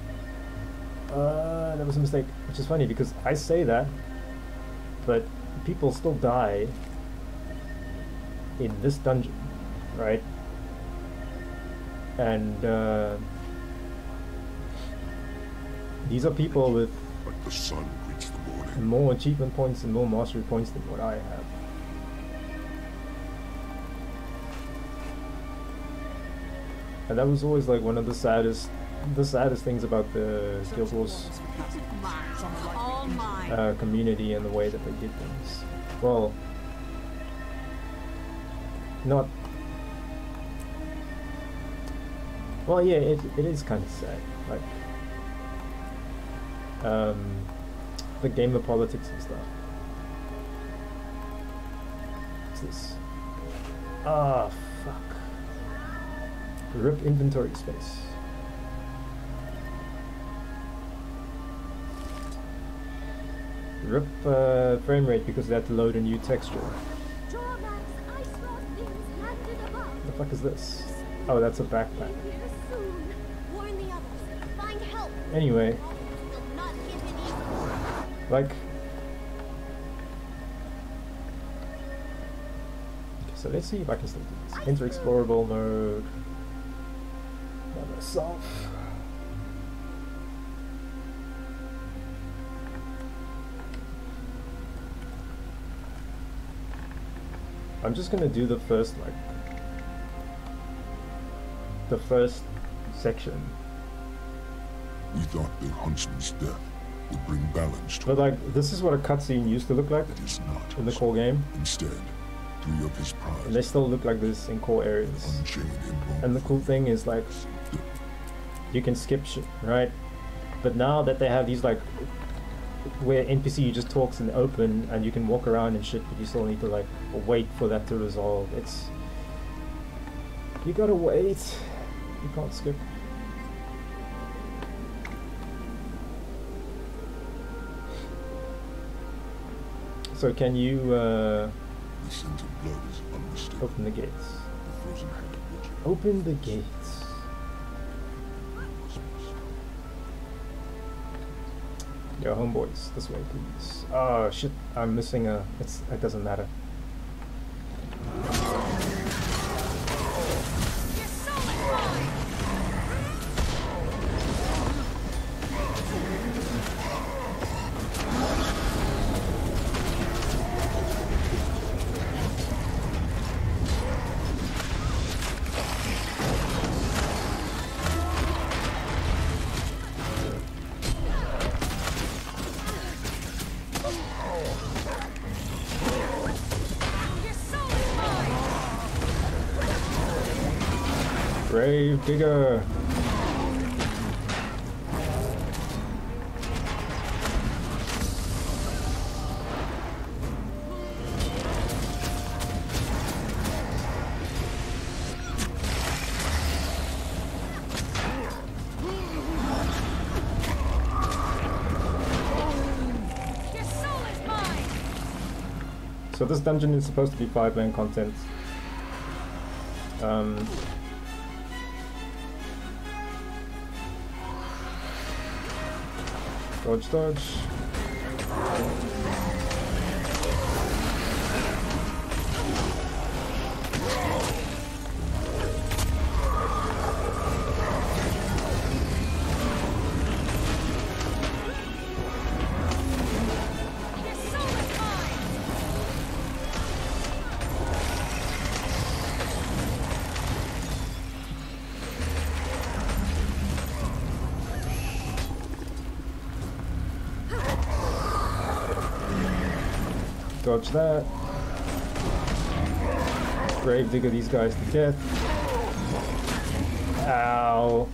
that was a mistake. Which is funny because I say that, but people still die in this dungeon, right? And these are people with like the sun greets the morning. More achievement points and more mastery points than what I have. And that was always like one of the saddest things about the Guild Wars community and the way that they did things. Well, not. Well, yeah, it is kind of sad. Like the game of politics and stuff. What's this? Ah, fuck. Rip inventory space. Rip frame rate because they had to load a new texture. What the fuck is this? Oh, that's a backpack. Anyway. Like, okay, so let's see if I can still do this. Enter explorable mode. By myself. I'm just gonna do the first section. We thought the huntsman's death would bring balance to. But like, this is what a cutscene used to look like in the core game. Instead, 3 of his prize. And they still look like this in core areas. And the cool thing is like, you can skip shit, right? But now that they have these like, where NPC just talks in the open and you can walk around and shit, but you still need to like wait for that to resolve. It's, you gotta wait. You can't skip. So can you open the gates? Open the gates. Yo, homeboys, this way, please. Oh shit, I'm missing a. It doesn't matter. Grave digger. So this dungeon is supposed to be 5-man content. Dodge, dodge. Dodge that. Gravedigger these guys to death. Ow.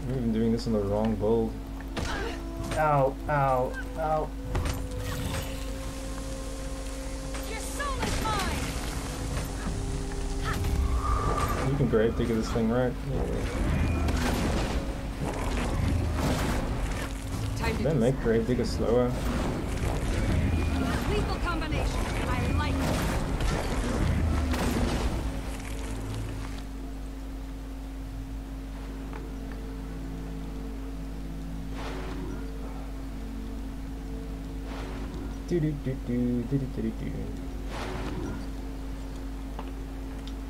I'm even doing this on the wrong build. Ow, ow, ow. You can Gravedigger this thing, right? Yeah. Then make Gravedigger slower. Lethal combination. I like it. Do do do do do do do do.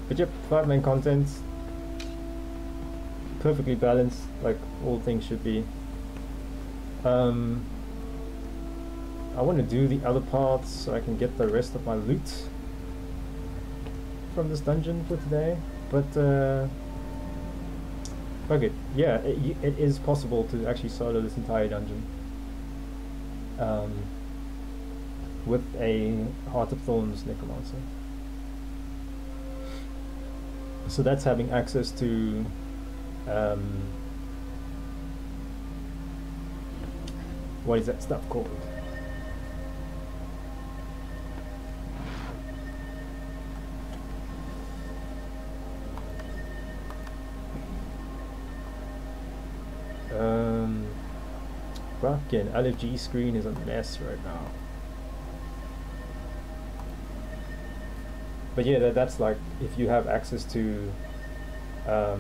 But yep, 5 main contents, perfectly balanced, like all things should be. I want to do the other parts so I can get the rest of my loot from this dungeon for today, but fuck it. Yeah, it is possible to actually solo this entire dungeon with a Heart of Thorns Necromancer. So that's having access to what is that stuff called? Fucking LFG screen is a mess right now. But yeah, that's like if you have access to the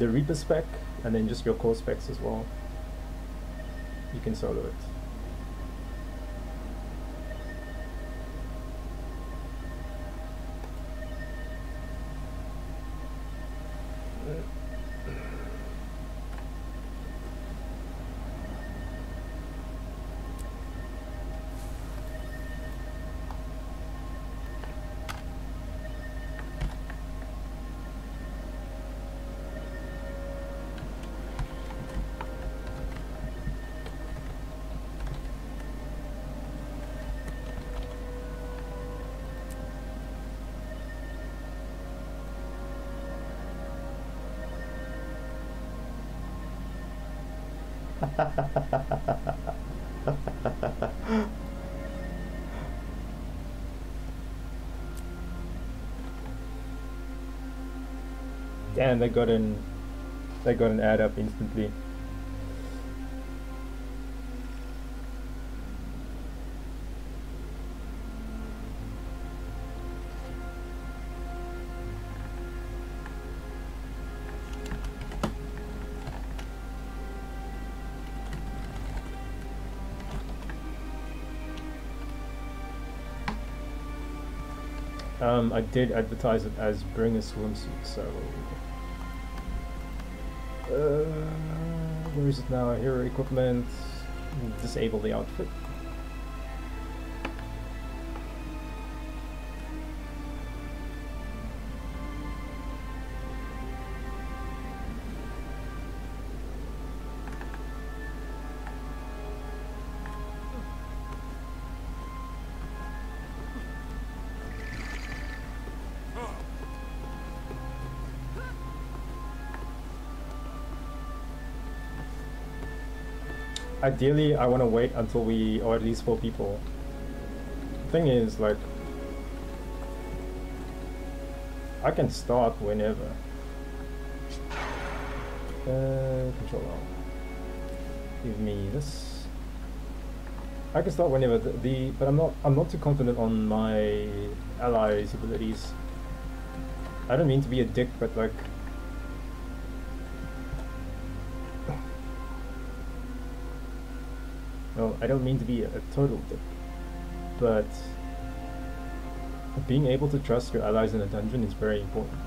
Reaper spec and then just your core specs as well, you can solo it. Damn, they got an ad up instantly. I did advertise it as bring a swimsuit, so where is it now? Hero equipment, disable the outfit. Ideally, I want to wait until we are at least 4 people. The thing is, like, I can start whenever. Control Alt. Give me this. I can start whenever but I'm not too confident on my allies' abilities. I don't mean to be a dick, but like well, I don't mean to be a total dick, but being able to trust your allies in a dungeon is very important.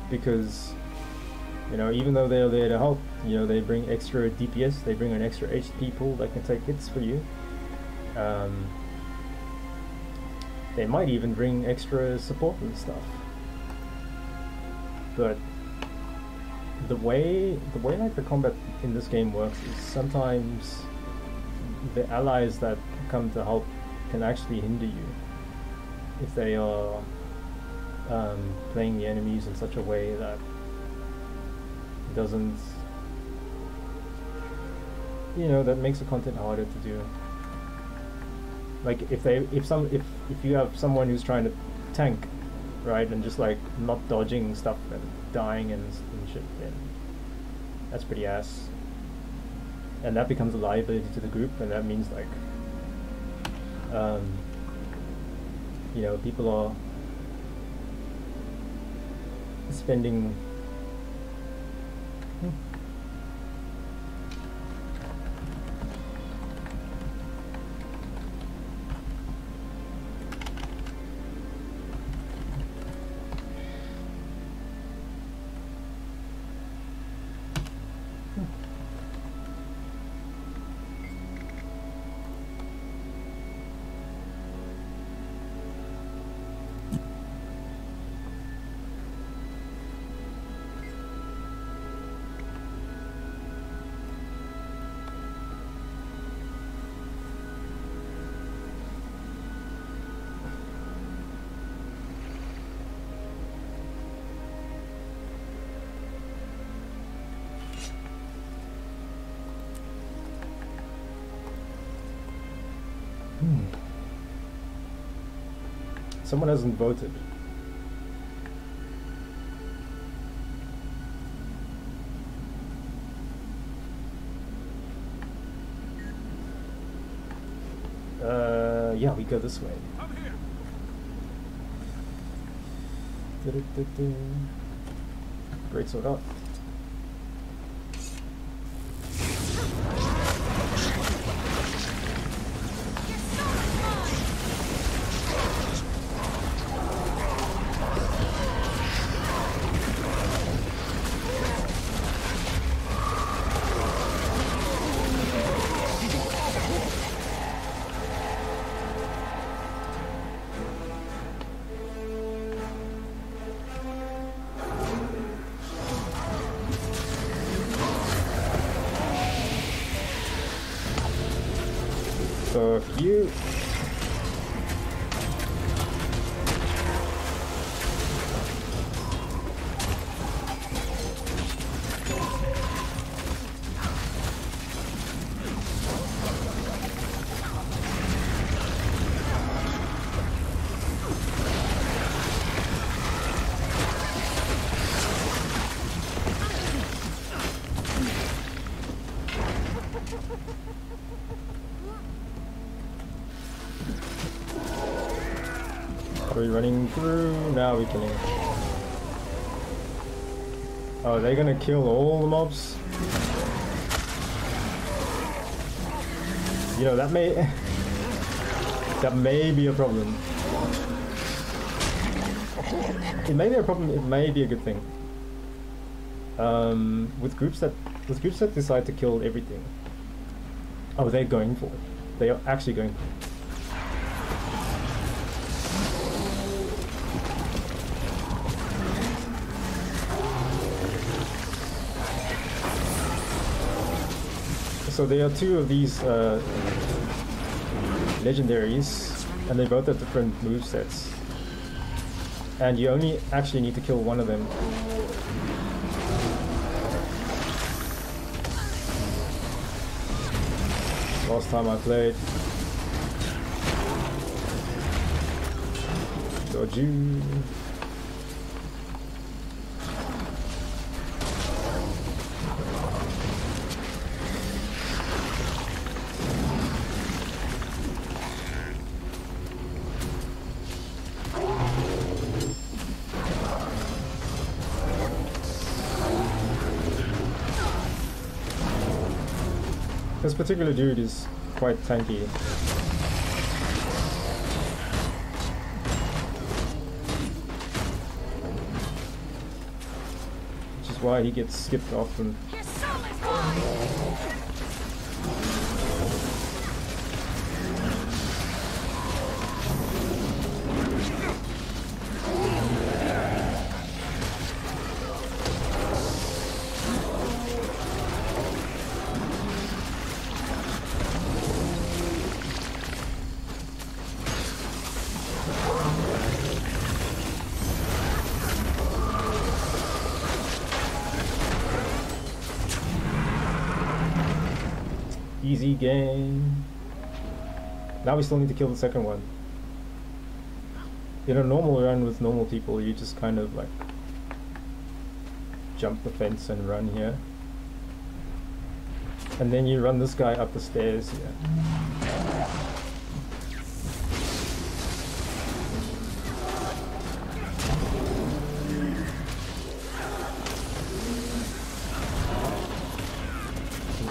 Because, you know, even though they're there to help, you know, they bring extra DPS, they bring an extra HP pool that can take hits for you. They might even bring extra support and stuff. But the way like the combat in this game works is sometimes the allies that come to help can actually hinder you if they are playing the enemies in such a way that doesn't, you know, that makes the content harder to do. Like if you have someone who's trying to tank, right, and just like not dodging stuff and dying and shit, then that's pretty ass. And that becomes a liability to the group, and that means like you know, people are spending someone hasn't voted. Yeah, we go this way. I'm here. Great sword up. So if you are we running through? Now we killing. Oh, they're gonna kill all the mobs? You know, that may be a problem. It may be a problem, it may be a good thing. With groups that decide to kill everything. Oh, they're going for it. They are actually going for it. So there are two of these legendaries, and they both have different movesets. And you only actually need to kill one of them. Last time I played. Dodge you. this particular dude is quite tanky. Which is why he gets skipped often. Easy game. Now we still need to kill the second one. In a normal run with normal people, you just kind of like jump the fence and run here. And then you run this guy up the stairs here.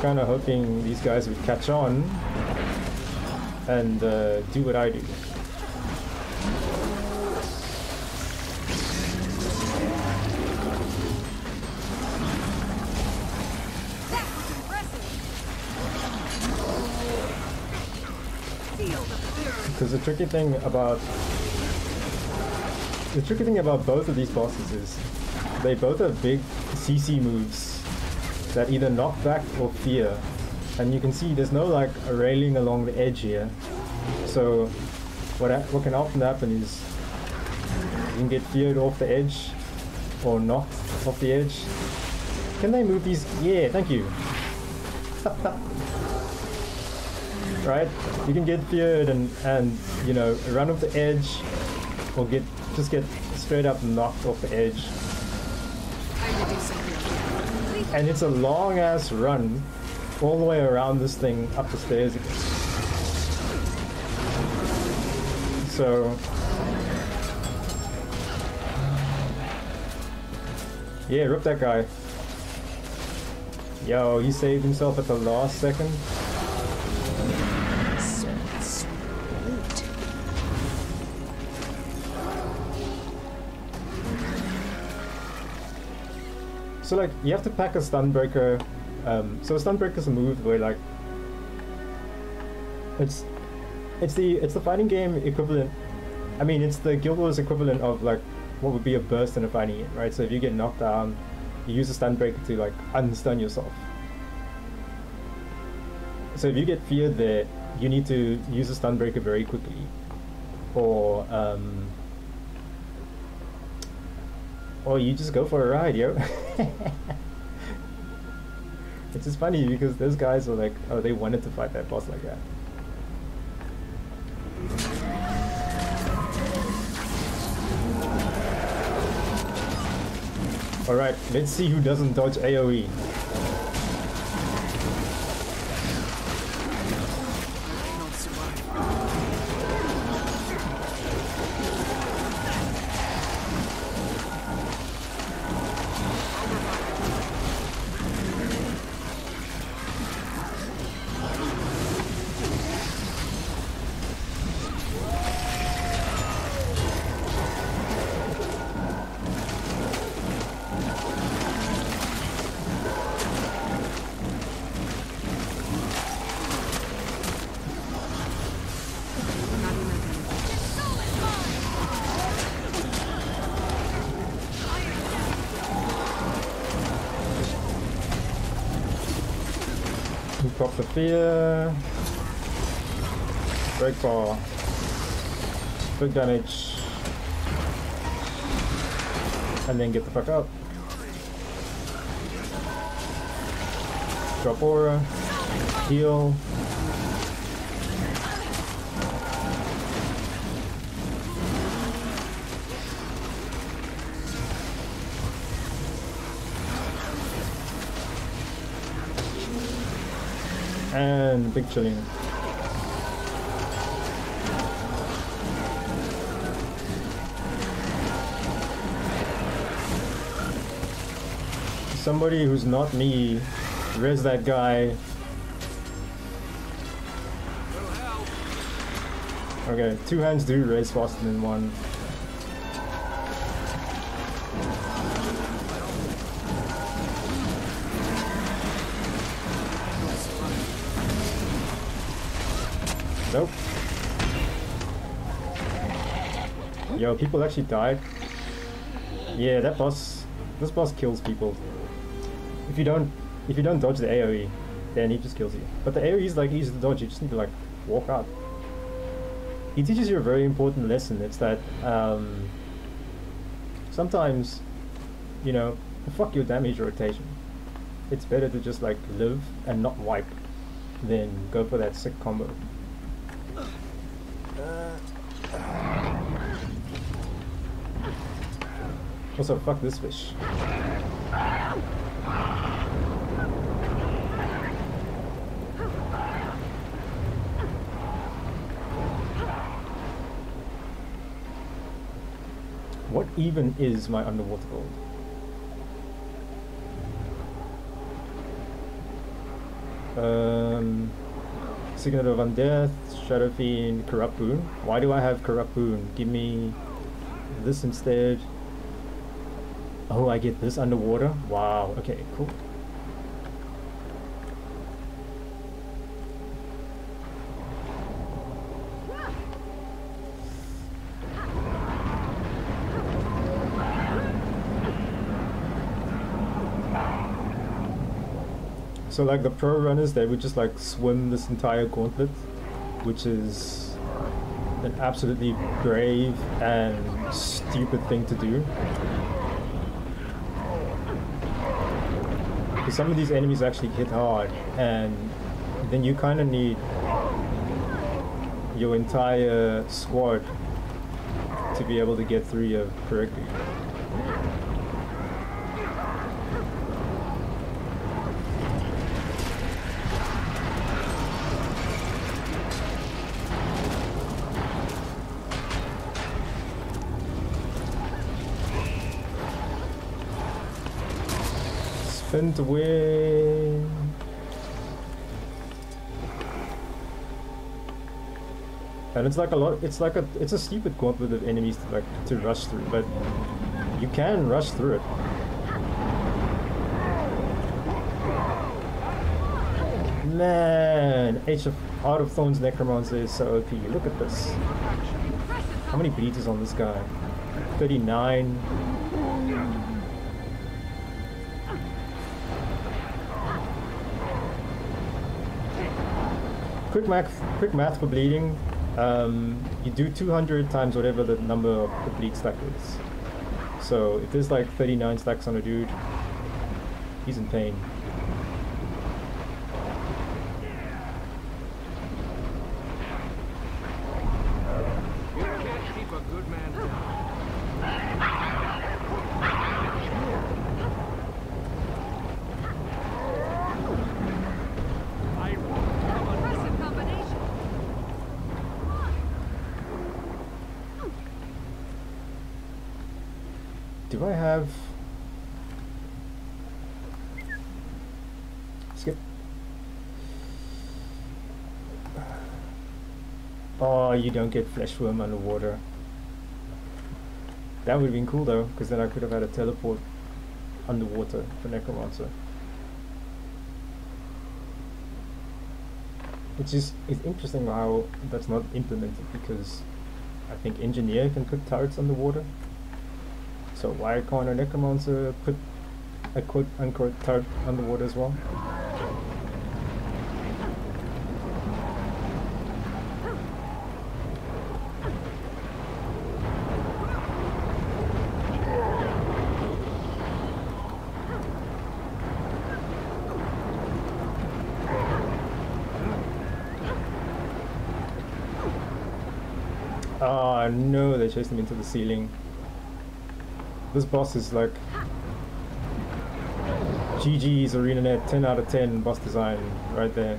Kind of hoping these guys would catch on and do what I do. Because the tricky thing about both of these bosses is they both have big CC moves that either knock back or fear, and you can see there's no like a railing along the edge here. So what can often happen is you can get feared off the edge or knocked off the edge. Can they move these? Yeah, thank you. Right? You can get feared and you know, run off the edge or just get straight up knocked off the edge. And it's a long ass run all the way around this thing up the stairs again. So yeah, rip that guy. Yo, he saved himself at the last second. So like, you have to pack a stun breaker. So a stun breaker is a move where like, it's the fighting game equivalent. I mean, it's the Guild Wars equivalent of like what would be a burst in a fighting game, right? So if you get knocked down, you use a stun breaker to like unstun yourself. So if you get feared there, you need to use a stun breaker very quickly, or you just go for a ride, yo. It's just funny because those guys are like, oh, they wanted to fight that boss like that. Alright, let's see who doesn't dodge AoE. Pop the fear. Break ball. Big damage. And then get the fuck up. Drop aura. Heal. And big chilling. Somebody who's not me, res that guy, Okay, 2 hands do raise faster than 1. Nope. Yo, people actually died. Yeah, this boss kills people. If you don't dodge the AoE, then he just kills you. But the AoE is like easy to dodge. You just need to like walk out. He teaches you a very important lesson. It's that sometimes, you know, fuck your damage rotation. It's better to just like live and not wipe than go for that sick combo. Also, fuck this fish. What even is my underwater gold? Signet of Undeath, Shadow Fiend, Corrupt Boon. Why do I have Corrupt Boon? Give me this instead. Oh, I get this underwater? Wow, okay, cool. So like the pro runners, they would just like swim this entire gauntlet, which is an absolutely brave and stupid thing to do. Because some of these enemies actually hit hard, and then you kind of need your entire squad to be able to get through you correctly. Spin to win. And it's like a lot. It's a stupid gauntlet of enemies to rush through, but you can rush through it. Man, Heart of Thorns Necromancer is so OP. Look at this. How many beats is on this guy? 39. Quick math for bleeding. You do 200 times whatever the number of the bleed stack is. So if there's like 39 stacks on a dude, he's in pain. You can't keep a good man down. Do I have... Skip. Oh, you don't get flesh worm underwater. That would have been cool though, because then I could have had a teleport underwater for Necromancer. It's interesting how that's not implemented, because I think Engineer can put turrets underwater. So why can't a Necromancer put a quote-unquote turret underwater as well? Oh no, they chased him into the ceiling. This boss is like GG's ArenaNet 10 out of 10 boss design right there.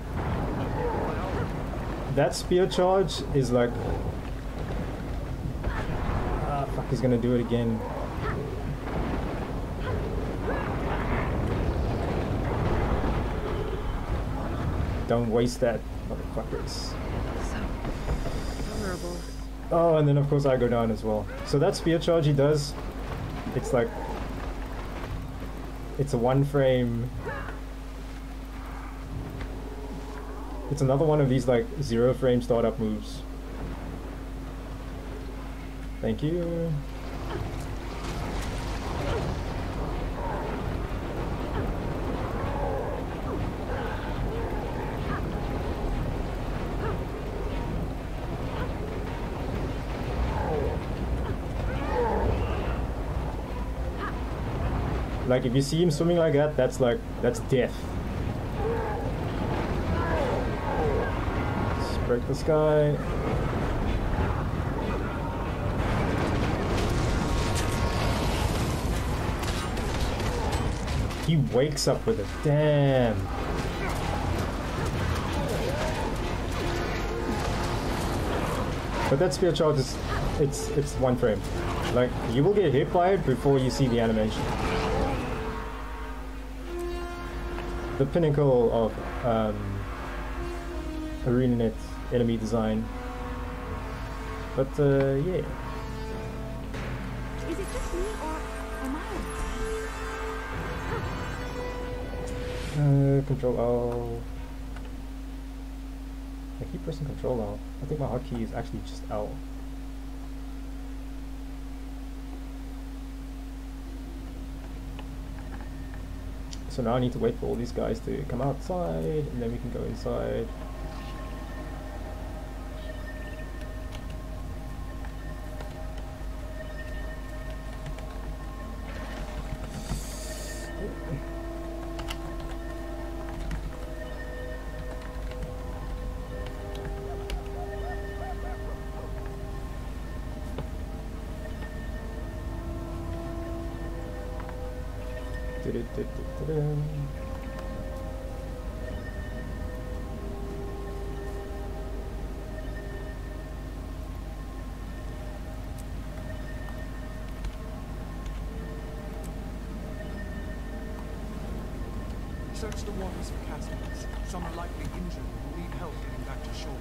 That spear charge is like... Ah, fuck, he's gonna do it again. Don't waste that, motherfuckers. So vulnerable. Oh, and then of course I go down as well. So that spear charge he does, it's like, it's a 1 frame. It's another one of these like 0 frame startup moves. Thank you. Like if you see him swimming like that, that's death. Let's break this guy. He wakes up with it. Damn. But that spear charge is it's 1 frame. Like you will get hit by it before you see the animation. The pinnacle of ArenaNet enemy design. But yeah. Is it just me or am I Control L. I keep pressing Control L. I think my hotkey is actually just L. So now I need to wait for all these guys to come outside, and then we can go inside. Search the waters for castmates. Some are likely injured and will need help getting back to shore.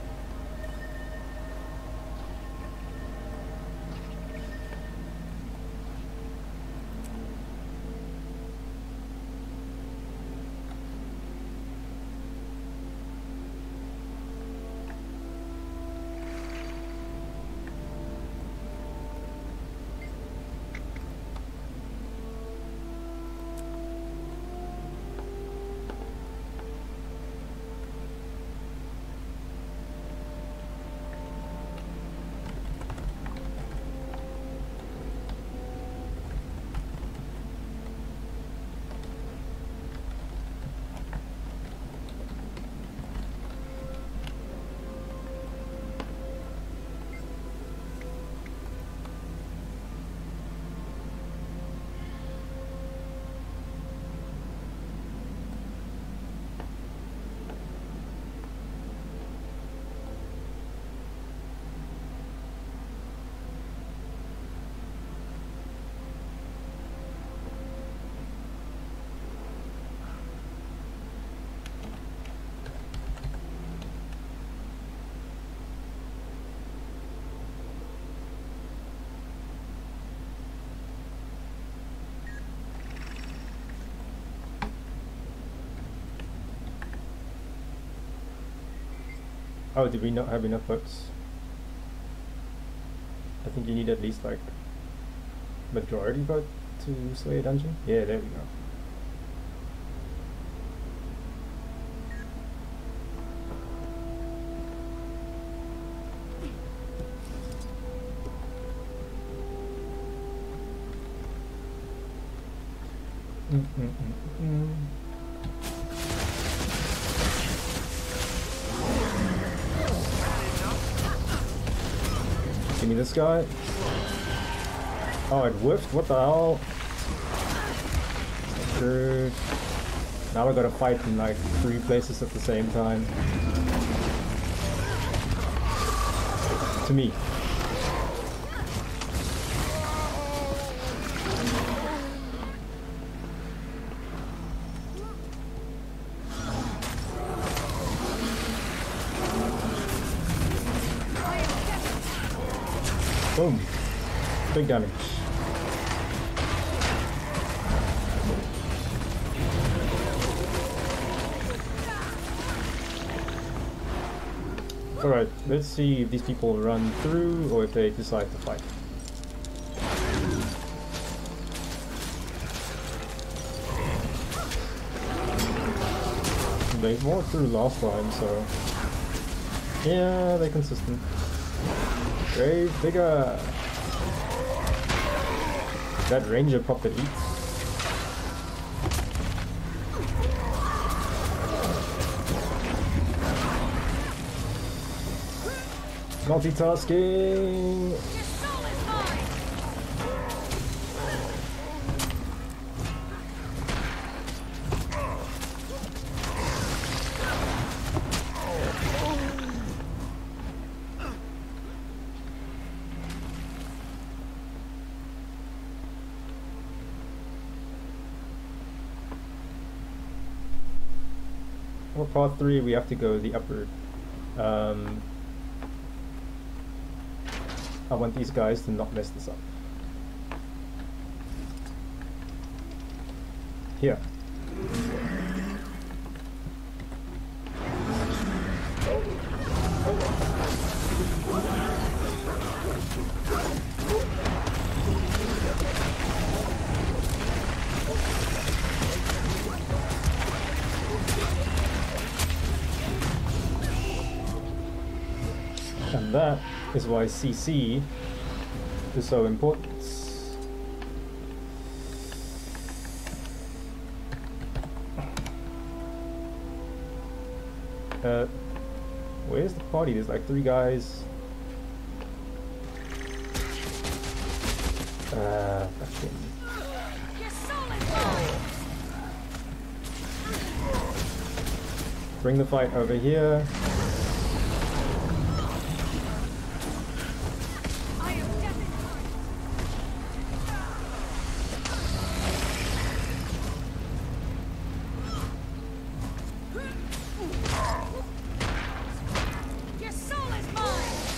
Oh, did we not have enough votes? I think you need at least like majority vote to slay a dungeon. Yeah, there we go. Give me this guy. Oh, it whiffed? What the hell? Good. Now I gotta fight in like 3 places at the same time. To me. Boom. Big damage. Alright, let's see if these people run through or if they decide to fight. They walked through last time, so yeah, they're consistent. Grave digger. That ranger puppet eats. Multitasking. For part 3, we have to go the upper. I want these guys to not mess this up. Here. And that is why CC is so important. Where's the party? There's like 3 guys. Bring the fight over here.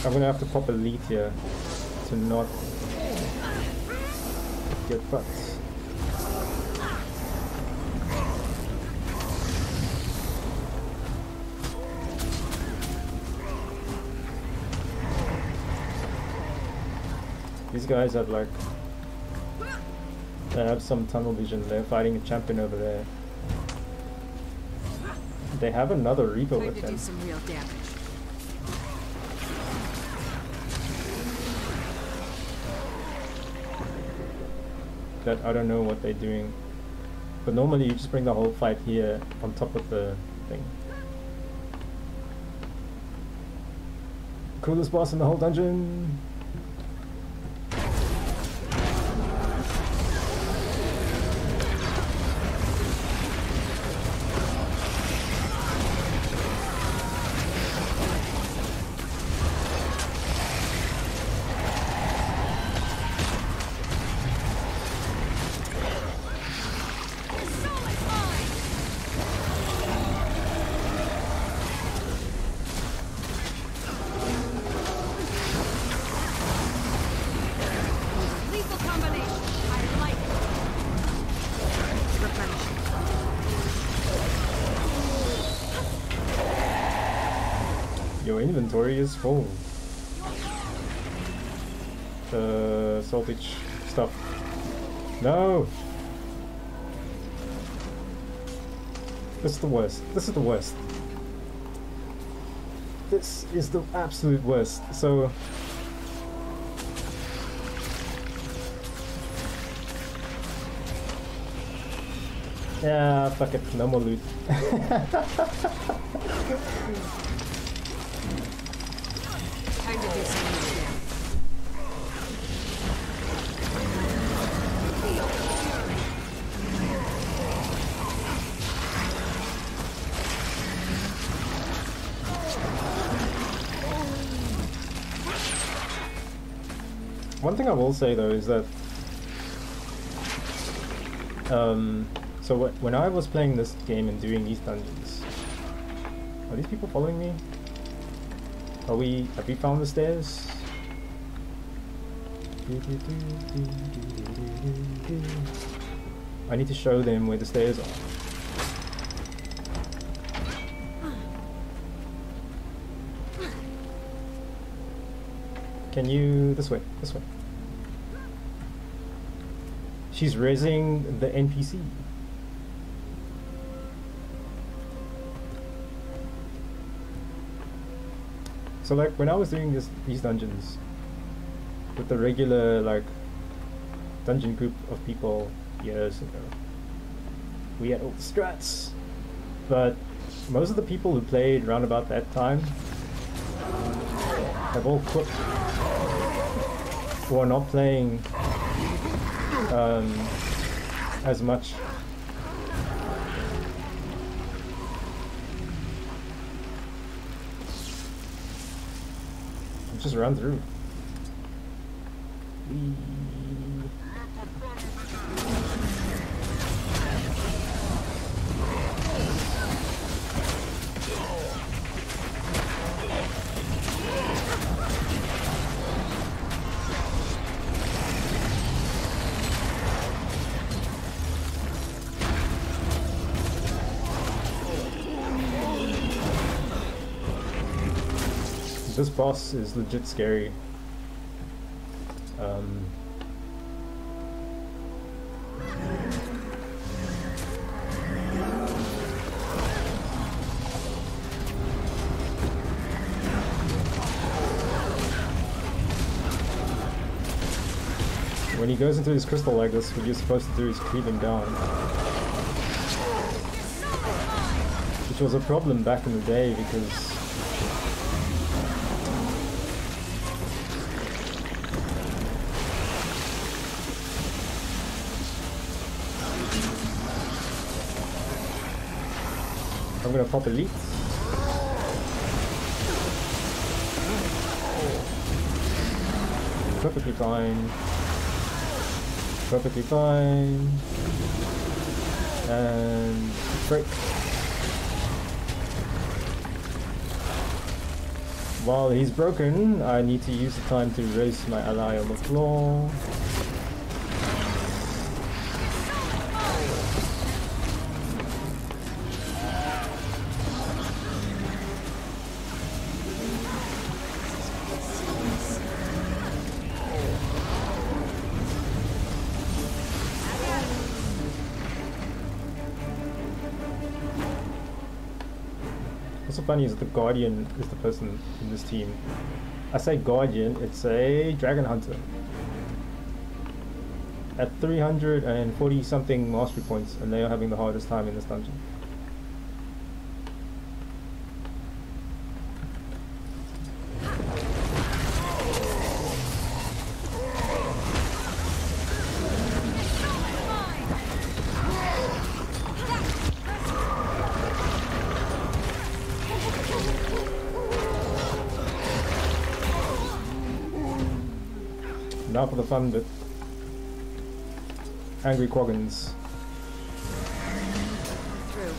I'm gonna have to pop a lead here to not get fucked. These guys have like, they have some tunnel vision. They're fighting a champion over there. They have another Reaper with them. Do some real damage. That I don't know what they're doing, but normally you just bring the whole fight here on top of the thing. Coolest boss in the whole dungeon. Your inventory is full. The salvage stuff. No! This is the worst. This is the worst. This is the absolute worst. So... yeah, fuck it. No more loot. Time to do some more damage. One thing I will say though is that so when I was playing this game and doing these dungeons, are these people following me? Have we found the stairs? I need to show them where the stairs are. Can you... this way, this way. She's raising the NPC. So like when I was doing these dungeons with the regular like dungeon group of people years ago, we had all the strats, but most of the people who played around about that time have all quit or are not playing as much. Just run through. This boss is legit scary. When he goes into his crystal like this, what you're supposed to do is creep him down. Which was a problem back in the day because I'm gonna pop elite. Perfectly fine. Perfectly fine. And break. While he's broken, I need to use the time to raise my ally on the floor. What's so funny is that the Guardian is the person in this team. I say Guardian, it's a Dragon Hunter. At 340 something mastery points, and they are having the hardest time in this dungeon. Now for the fun bit. Angry Quaggins. True.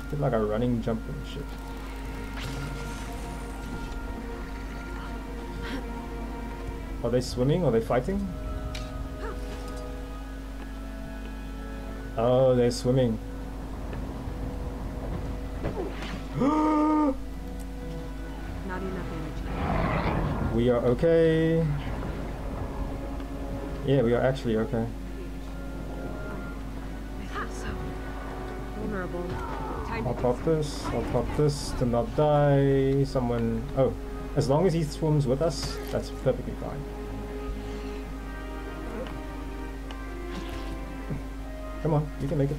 Did like a running jump and shit. Are they swimming? Are they fighting? Oh, they're swimming. Not enough energy. We are okay. Yeah, we are actually okay. So vulnerable. I'll pop this. I'll pop this to not die. Someone. Oh, as long as he swims with us, that's perfectly fine. Come on, you can make it.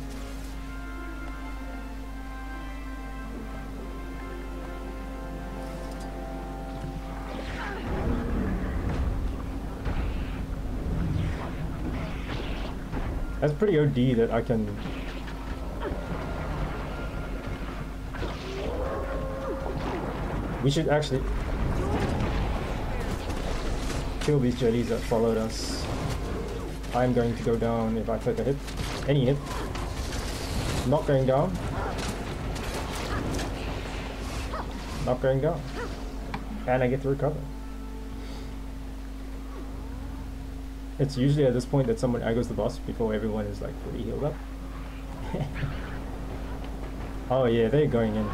That's pretty OD that I can... We should actually kill these jellies that followed us. I'm going to go down if I take a hit. Any hit. Not going down. Not going down. And I get to recover. It's usually at this point that someone goes the boss before everyone is like fully healed up. Oh yeah, they're going in.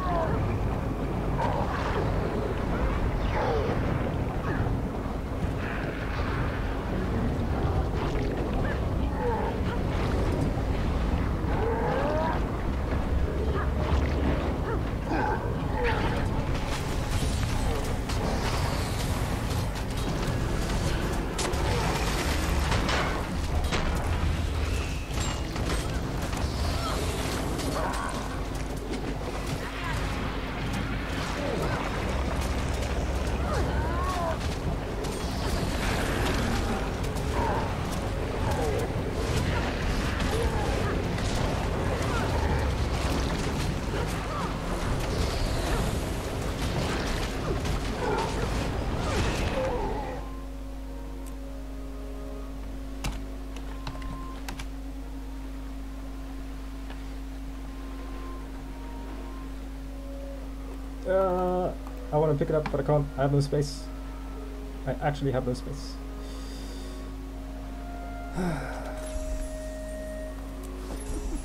I want to pick it up, but I can't. I have no space. I actually have no space.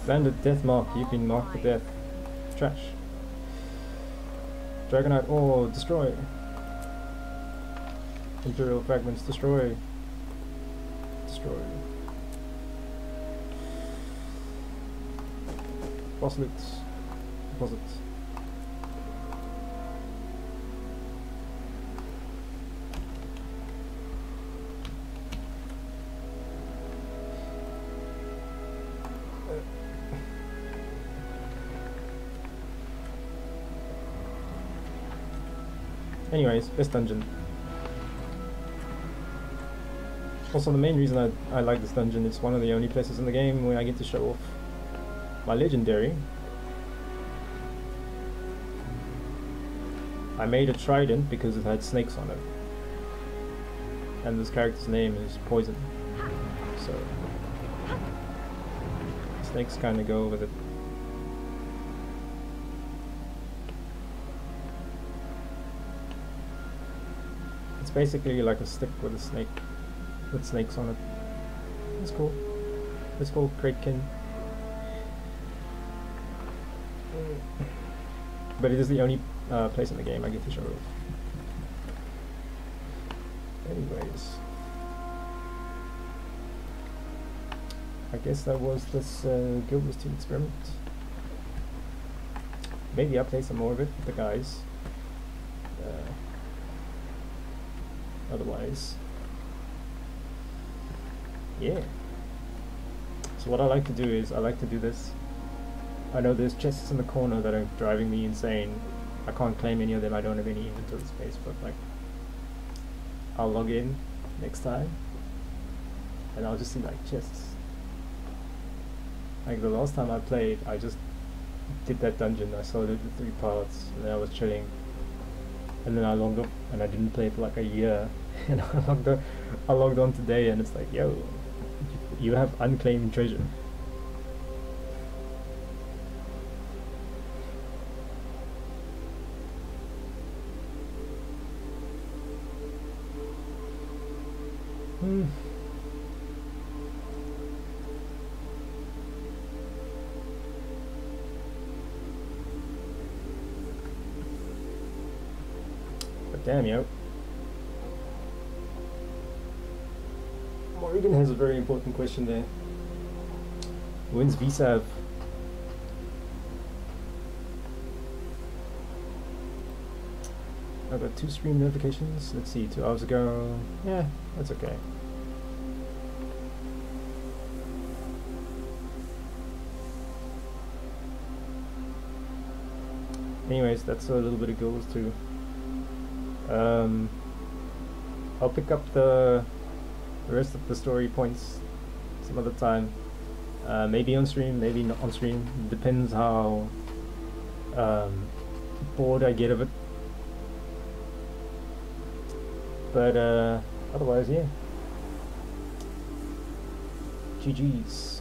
Bandit death mark. You've been marked for death. Trash. Dragonite ore. Destroy. Imperial fragments. Destroy. Destroy. Boss loot. Deposit. Anyways, this dungeon. Also, the main reason I like this dungeon, it's one of the only places in the game where I get to show off my legendary. I made a trident because it had snakes on it. And this character's name is Poison. So, snakes kind of go with it. Basically like a stick with a snake, with snakes on it. It's cool. It's called Kraken. But it is the only place in the game I get to show it. Anyways, I guess that was this Guild Team experiment. Maybe I'll play some more of it with the guys. Otherwise, yeah. So what I like to do is, I like to do this. I know there's chests in the corner that are driving me insane. I can't claim any of them, I don't have any inventory space, but like, I'll log in next time, and I'll just see like chests. Like the last time I played, I just did that dungeon, I saw the 3 parts, and then I was chilling. And then I logged up, and I didn't play for like a year. And I logged on today, and it's like, yo, you have unclaimed treasure. Damn, yo. Morrigan has a very important question there. When's VSAV? I got 2 stream notifications. Let's see, 2 hours ago. Yeah, that's okay. Anyways, that's a little bit of goals too. I'll pick up the rest of the story points some other time. Maybe on stream, maybe not on stream. Depends how bored I get of it. But otherwise, yeah. GG's.